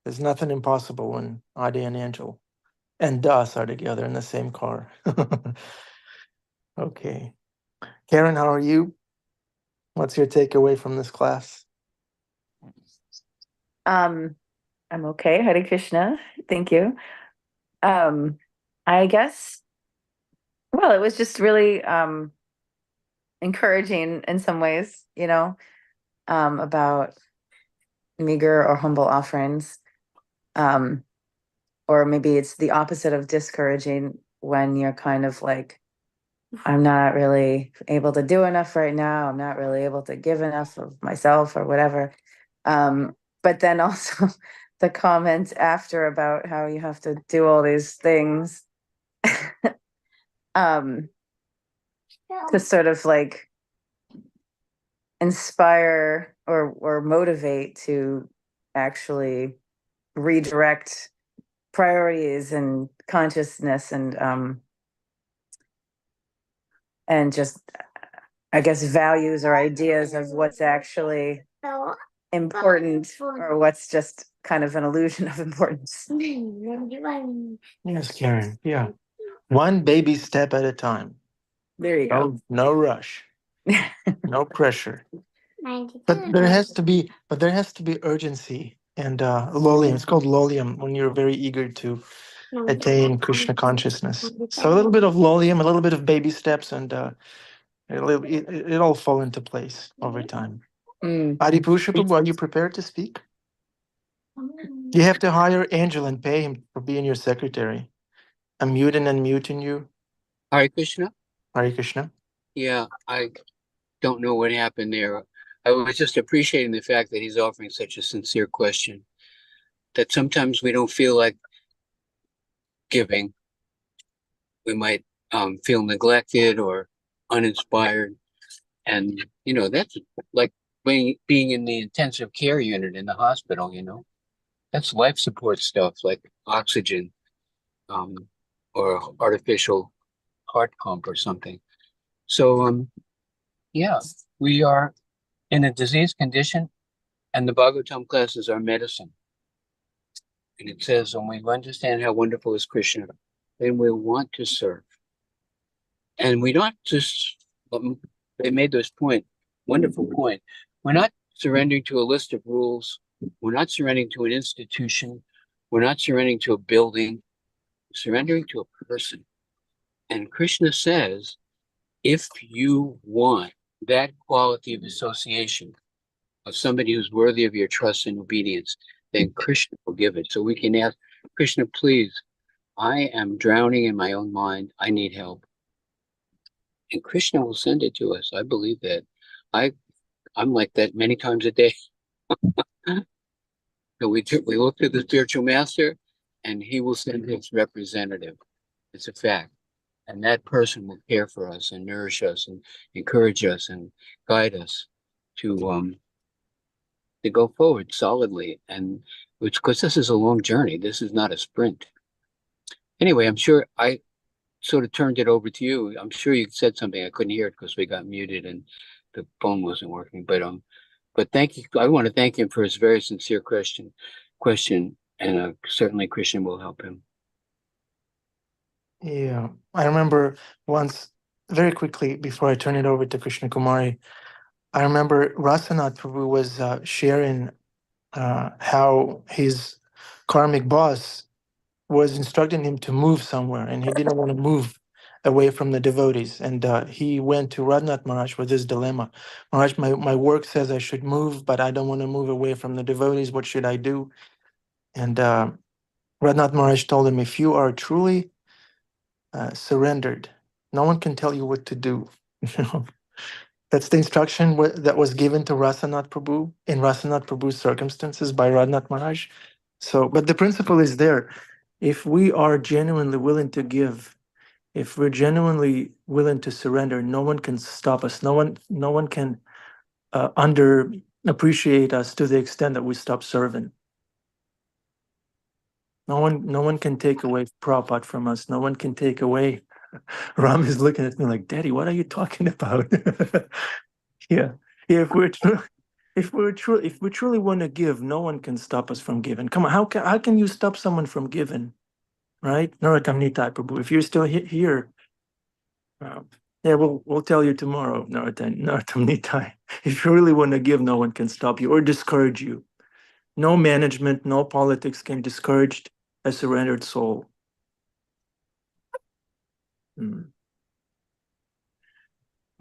Speaker 9: There's nothing impossible when Adi and Angel and Das are together in the same car. Okay. Karen, how are you? What's your takeaway from this class?
Speaker 11: I'm okay. Hare Krishna. Thank you. I guess, well, it was just really encouraging in some ways, about meager or humble offerings. Or maybe it's the opposite of discouraging when you're kind of like, I'm not really able to do enough right now. I'm not really able to give enough of myself or whatever. But then also the comment after about how you have to do all these things to sort of like inspire or motivate to actually redirect priorities and consciousness and just I guess values or ideas of what's actually important or what's just kind of an illusion of importance.
Speaker 9: Yes, Karen. Yeah. One baby step at a time.
Speaker 11: There you go.
Speaker 9: No rush. No pressure. But there has to be urgency and lolium. It's called lolium when you're very eager to attain Krishna consciousness. So a little bit of lolium, a little bit of baby steps, and it all fall into place over time. Adipusha Prabhu, are you prepared to speak? You have to hire Angel and pay him for being your secretary. I'm muting and muting you.
Speaker 5: Hare Krishna?
Speaker 9: Hare Krishna.
Speaker 5: Yeah, I don't know what happened there. I was just appreciating the fact that he's offering such a sincere question. That sometimes we don't feel like giving. We might feel neglected or uninspired. And, that's like being in the intensive care unit in the hospital, That's life support stuff like oxygen or artificial heart pump or something. So, yeah, we are in a disease condition, and the Bhagavatam class is our medicine. And it says, when we understand how wonderful is Krishna, then we want to serve. And we don't just, they made this point, wonderful point. We're not surrendering to a list of rules. We're not surrendering to an institution. We're not surrendering to a building. We're surrendering to a person. And Krishna says, if you want that quality of association of somebody who's worthy of your trust and obedience, then Krishna will give it. So we can ask, Krishna, please, I am drowning in my own mind. I need help. And Krishna will send it to us. I believe that. I'm like that many times a day. So we look to the spiritual master, and he will send his representative. It's a fact. And that person will care for us and nourish us and encourage us and guide us to go forward solidly. And which, because this is a long journey, this is not a sprint. Anyway, I'm sure I sort of turned it over to you. I'm sure you said something. I couldn't hear it because we got muted and the phone wasn't working. But thank you. I want to thank him for his very sincere question, and certainly Christian will help him.
Speaker 9: Yeah, I remember once, very quickly before I turn it over to Krishna Kumari, I remember Rasanath Prabhu was sharing how his karmic boss was instructing him to move somewhere, and he didn't want to move away from the devotees. And he went to Radhanath Maharaj with this dilemma. Maharaj, my work says I should move, but I don't want to move away from the devotees. What should I do? And Radhanath Maharaj told him, if you are truly surrendered, no one can tell you what to do. You know, that's the instruction that was given to Rasanath Prabhu in Rasanath Prabhu's circumstances by Radhanath Maharaj. So, but the principle is there. If we are genuinely willing to give, if we're genuinely willing to surrender, no one can stop us. No one can underappreciate us to the extent that we stop serving. No one can take away Prabhupada from us. No one can take away. Ram is looking at me like, Daddy, what are you talking about? Yeah. If we truly want to give, no one can stop us from giving. Come on, how can you stop someone from giving? Right? Narottam Nitai Prabhu. If you're still here, yeah, we'll tell you tomorrow, Narottam Nitai. If you really want to give, no one can stop you or discourage you. No management, no politics can discourage a surrendered soul.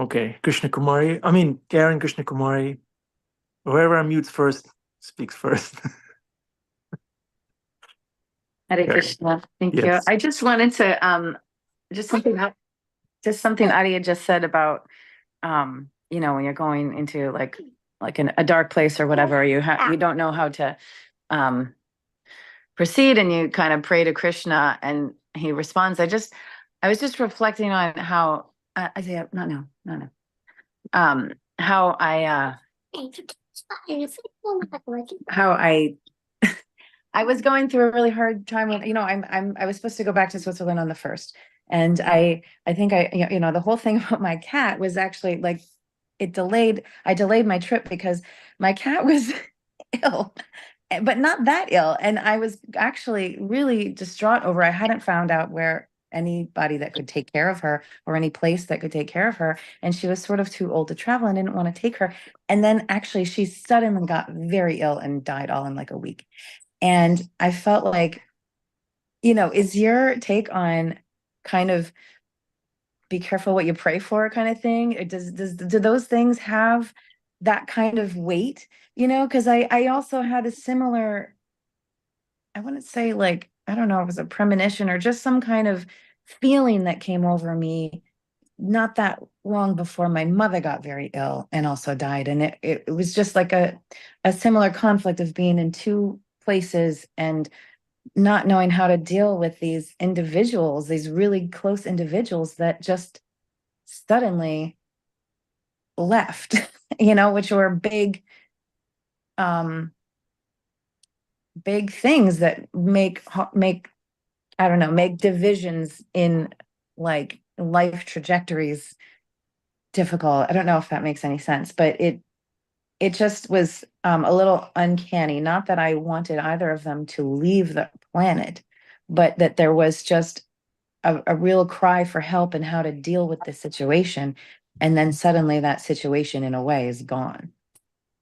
Speaker 9: Okay, Karen Krishna Kumari, whoever unmutes first speaks first.
Speaker 11: Hare
Speaker 9: Yeah.
Speaker 11: Krishna. Thank you.
Speaker 9: Yes.
Speaker 11: I just wanted to just something Adi had just said about when you're going into like a dark place or whatever, you don't know how to proceed, and you kind of pray to Krishna and he responds. I was just reflecting on how Isaiah, not now. How I was going through a really hard time when I was supposed to go back to Switzerland on the 1st, and I think the whole thing about my cat was actually like I delayed my trip because my cat was ill, but not that ill, and I was actually really distraught over I hadn't found out where anybody that could take care of her or any place that could take care of her, and she was sort of too old to travel and didn't want to take her, and then actually she suddenly got very ill and died all in like a week. And I felt like, is your take on kind of be careful what you pray for kind of thing? Do those things have that kind of weight? Because I also had a similar, I wouldn't say like, I don't know, it was a premonition or just some kind of feeling that came over me not that long before my mother got very ill and also died. And it was just like a similar conflict of being in two places and not knowing how to deal with these individuals, these really close individuals that just suddenly left, which were big things that make I don't know, make divisions in like life trajectories difficult. I don't know if that makes any sense, but it just was a little uncanny. Not that I wanted either of them to leave the planet, but that there was just a real cry for help and how to deal with this situation. And then suddenly that situation in a way is gone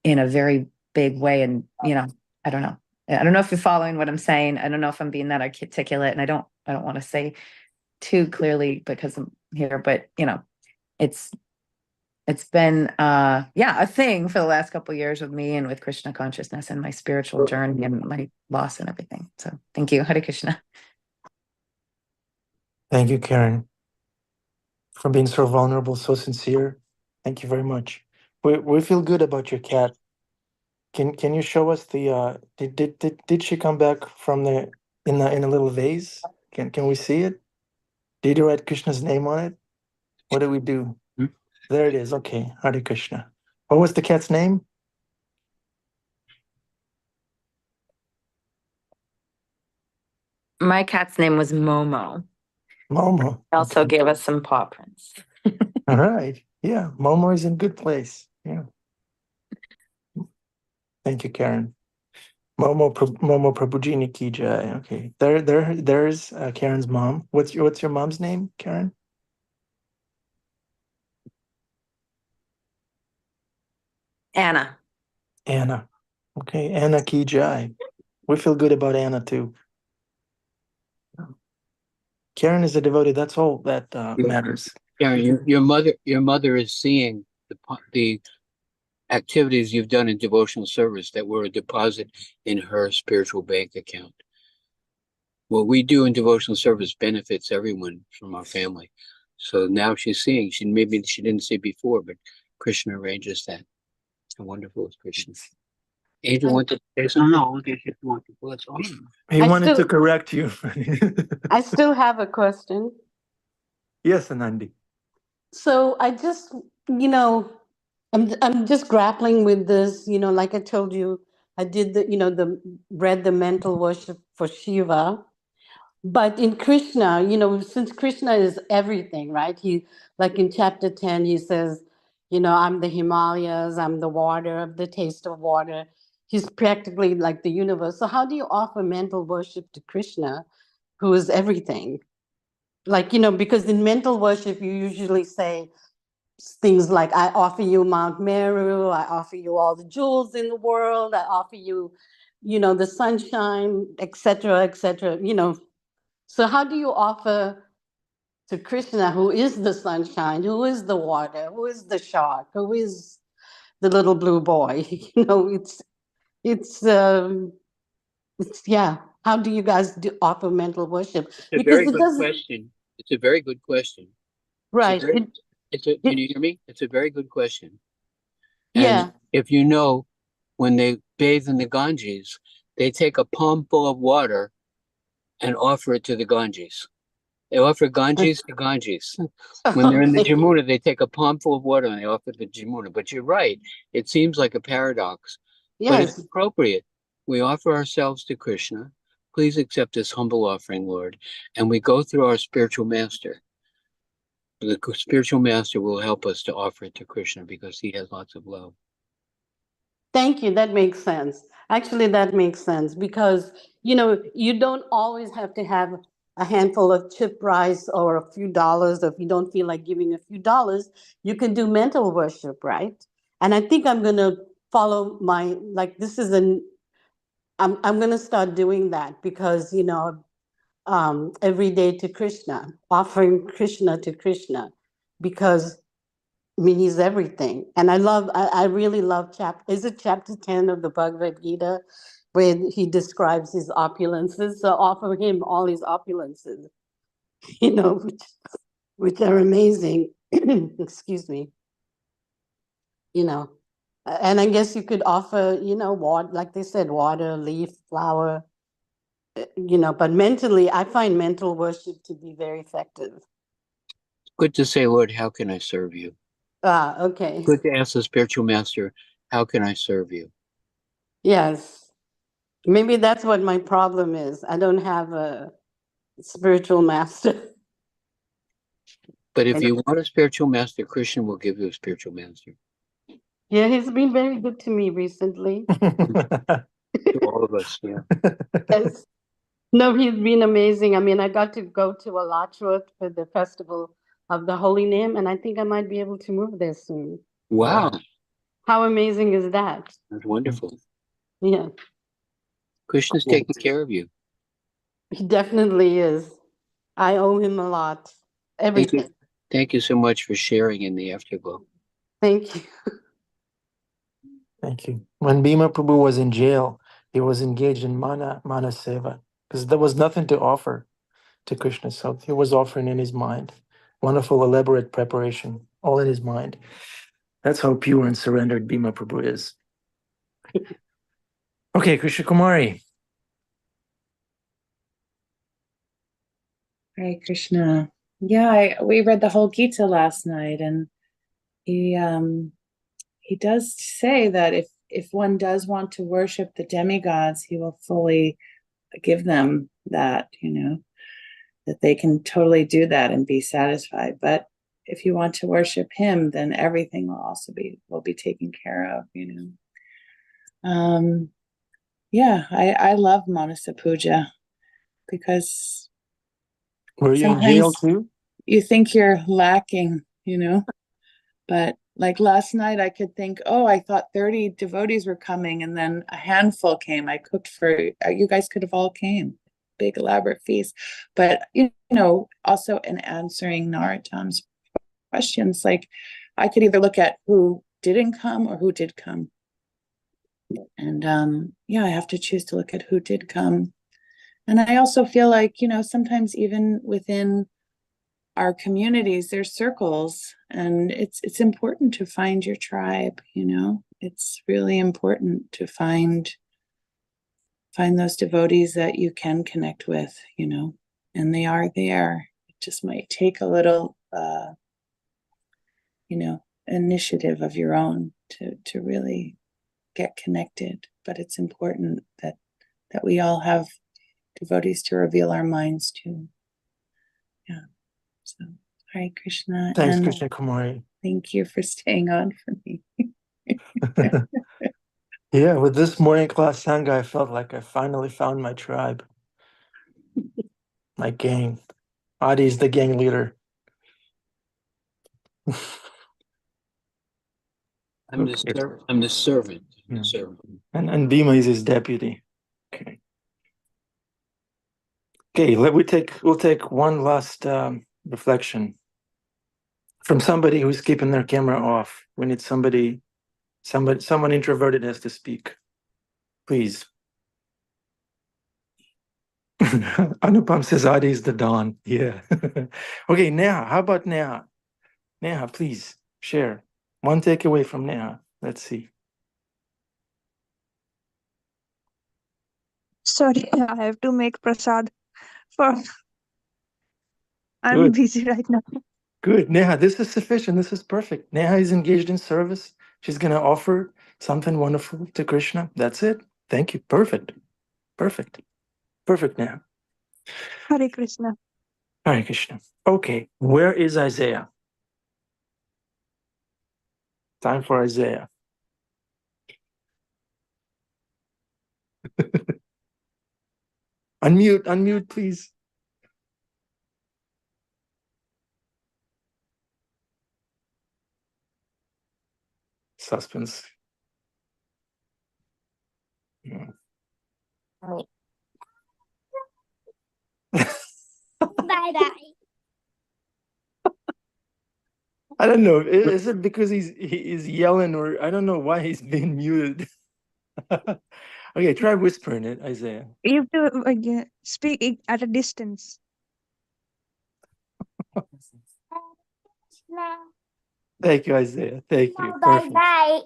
Speaker 11: in a very big way. And, I don't know. I don't know if you're following what I'm saying. I don't know if I'm being that articulate, and I don't want to say too clearly because I'm here, but it's been a thing for the last couple of years with me and with Krishna consciousness and my spiritual journey and my loss and everything. So thank you. Hare Krishna.
Speaker 9: Thank you, Karen, for being so vulnerable, so sincere. Thank you very much. We feel good about your cat. Can you show us the did she come back from the in a little vase? Can we see it? Did you write Krishna's name on it? What do we do?
Speaker 5: Hmm?
Speaker 9: There it is. Okay, Hare Krishna. What was the cat's name?
Speaker 11: My cat's name was Momo.
Speaker 9: Momo.
Speaker 11: Also
Speaker 9: Okay.
Speaker 11: gave us some paw prints.
Speaker 9: All right. Yeah, Momo is in good place. Yeah. Thank you, Karen. Momo Prabhujini ki jai. Okay. There's Karen's mom. What's your mom's name, Karen?
Speaker 11: Anna.
Speaker 9: Anna. Okay, Anna ki jai. We feel good about Anna too. Karen is a devotee. That's all that matters.
Speaker 5: Karen, your mother is seeing the activities you've done in devotional service that were a deposit in her spiritual bank account. What we do in devotional service benefits everyone from our family. So now she's seeing, maybe she didn't see before, but Krishna arranges that. How wonderful is Krishna. Angel wanted to say something. No, they just want to put on.
Speaker 9: He wanted to correct you.
Speaker 10: I still have a question.
Speaker 9: Yes, Anandi.
Speaker 10: So I just, I'm just grappling with this, like I told you, I did read the mental worship for Shiva. But in Krishna, since Krishna is everything, right? He, like in chapter 10, he says, I'm the Himalayas, I'm the water, of the taste of water. He's practically like the universe. So how do you offer mental worship to Krishna, who is everything? Like, because in mental worship, you usually say things like, I offer you Mount Meru, I offer you all the jewels in the world, I offer you, the sunshine, etc., etc., So how do you offer to Krishna, who is the sunshine, who is the water, who is the shark, who is the little blue boy? It's yeah. How do you guys offer mental worship?
Speaker 5: It's a
Speaker 10: Because
Speaker 5: very
Speaker 10: it
Speaker 5: good
Speaker 10: doesn't,
Speaker 5: question. It's a very good question.
Speaker 10: right?
Speaker 5: Can you hear me? It's a very good question. And
Speaker 10: Yeah.
Speaker 5: if you know, when they bathe in the Ganges, they take a palm full of water and offer it to the Ganges. They offer Ganges to Ganges. When they're in the
Speaker 10: Okay.
Speaker 5: Jamuna, they take a palm full of water and they offer the Jamuna. But you're right. It seems like a paradox, but it's
Speaker 10: Yes.
Speaker 5: appropriate. We offer ourselves to Krishna. Please accept this humble offering, Lord. And we go through our spiritual master. The spiritual master will help us to offer it to Krishna because he has lots of love.
Speaker 10: Thank you. That makes sense. Actually, that makes sense because, you don't always have to have a handful of chip rice or a few dollars. If you don't feel like giving a few dollars, you can do mental worship, right? And I think I'm going to follow this is I'm going to start doing that because, every day to Krishna, offering Krishna to Krishna, because he's everything. And I really love is it chapter 10 of the Bhagavad Gita, where he describes his opulences? So offer him all his opulences, which are amazing. Excuse me. And I guess you could offer, water, like they said, water, leaf, flower, but mentally, I find mental worship to be very effective.
Speaker 5: Good to say, Lord, how can I serve you?
Speaker 10: Okay.
Speaker 5: Good to ask the spiritual master, how can I serve you?
Speaker 10: Yes. Maybe that's what my problem is. I don't have a spiritual master.
Speaker 5: But if you want a spiritual master, Krishna will give you a spiritual master.
Speaker 10: Yeah, he's been very good to me recently.
Speaker 5: To all of us, yeah.
Speaker 10: Yes. No, he's been amazing. I mean, I got to go to Alatrut for the festival of the Holy Name, and I think I might be able to move there soon.
Speaker 5: Wow.
Speaker 10: How amazing is that?
Speaker 5: That's wonderful.
Speaker 10: Yeah,
Speaker 5: Krishna's taking care of you.
Speaker 10: he definitely is. I owe him a lot. Everything.
Speaker 5: Thank you so much for sharing in the afterglow.
Speaker 10: Thank you.
Speaker 9: Thank you. When Bhima Prabhu was in jail, he was engaged in mana seva because there was nothing to offer to Krishna. So he was offering in his mind. Wonderful, elaborate preparation, all in his mind. That's how pure and surrendered Bhima Prabhu is. Okay, Krishna Kumari.
Speaker 12: Hare Krishna. Yeah, we read the whole Gita last night, and he does say that if one does want to worship the demigods, he will fully give them that, that they can totally do that and be satisfied. But if you want to worship him, then everything will also be taken care of, Yeah, I love Manasa Puja because
Speaker 9: Were you in jail too?
Speaker 12: you think you're lacking, but like last night I could think, oh, I thought 30 devotees were coming, and then a handful came. I cooked for you guys, could have all came. Big elaborate feast. But also in answering Narottam's questions, like I could either look at who didn't come or who did come. And I have to choose to look at who did come. And I also feel like, sometimes even within our communities, there's circles, and it's important to find your tribe. It's really important to find those devotees that you can connect with, and they are there. It just might take a little initiative of your own to really get connected. But it's important that we all have devotees to reveal our minds to. Yeah. So, Hare Krishna.
Speaker 9: Thanks, Krishna Kumari.
Speaker 12: Thank you for staying on for me.
Speaker 9: Yeah, with this morning class Sangha, I felt like I finally found my tribe. My gang. Adi is the gang leader.
Speaker 5: I'm the servant.
Speaker 9: Yeah.
Speaker 5: Servant.
Speaker 9: And Bhima is his deputy. Okay. Okay, we'll take one last reflection from somebody who's keeping their camera off. We need someone introverted has to speak. Please. Anupam says Adi is the Dawn. Yeah. Okay, Neha, how about Neha? Neha, please share. One takeaway from Neha. Let's see.
Speaker 13: Sorry, I have to make prasad for. I'm
Speaker 9: Good.
Speaker 13: busy right now.
Speaker 9: Good. Neha, this is sufficient. This is perfect. Neha is engaged in service. She's going to offer something wonderful to Krishna. That's it. Thank you. Perfect. Perfect. Perfect, Neha.
Speaker 13: Hare Krishna.
Speaker 9: Hare Krishna. Okay. Where is Isaiah? Time for Isaiah. Unmute, please. Suspense. Yeah.
Speaker 14: Bye-bye.
Speaker 9: I don't know. Is it because he's yelling, or I don't know why he's being muted? Okay, try whispering it, Isaiah.
Speaker 13: You have to speak at a distance.
Speaker 9: Thank you, Isaiah. Thank you. Perfect.
Speaker 14: Bye-bye.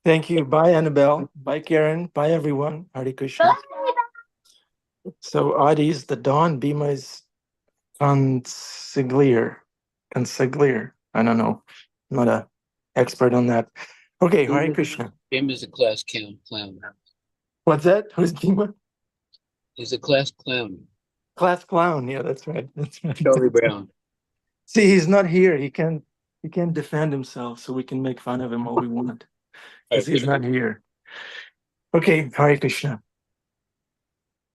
Speaker 9: Thank you. Bye, Annabelle. Bye, Karen. Bye, everyone. Hare Krishna. So Adi is the Dawn, Bhima is consigliere. I don't know. I'm not an expert on that. Okay, Hare Krishna.
Speaker 5: Bhima is a class clown.
Speaker 9: What's that? Who's Bhima?
Speaker 5: He's a class clown.
Speaker 9: Class clown. Yeah, that's right. That's right.
Speaker 5: Charlie Brown.
Speaker 9: See, he's not here. He can't defend himself, so we can make fun of him all we want. Because he's not here. Okay, Hare Krishna.